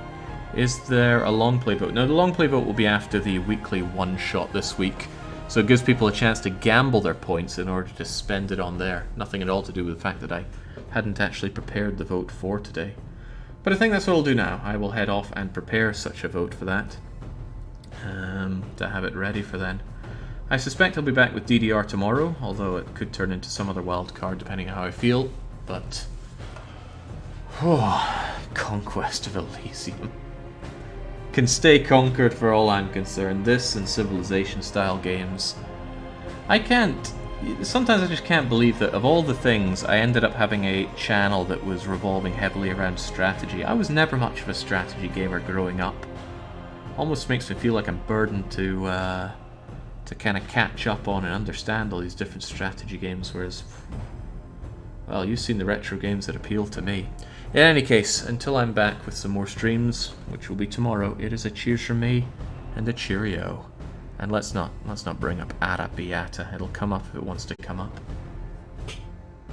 Is there a long play vote? No, the long play vote will be after the weekly one-shot this week. So it gives people a chance to gamble their points in order to spend it on there. Nothing at all to do with the fact that I hadn't actually prepared the vote for today. But I think that's what I'll do now. I will head off and prepare such a vote for that. To have it ready for then. I suspect I'll be back with DDR tomorrow, although it could turn into some other wild card depending on how I feel. But... Conquest of Elysium. Can stay conquered for all I'm concerned. This and Civilization style games. Sometimes I just can't believe that of all the things, I ended up having a channel that was revolving heavily around strategy. I was never much of a strategy gamer growing up. Almost makes me feel like I'm burdened to kind of catch up on and understand all these different strategy games, whereas, well, you've seen the retro games that appeal to me. In any case, until I'm back with some more streams, which will be tomorrow, it is a cheers from me and a cheerio. And let's not bring up Arabiata. It'll come up if it wants to come up.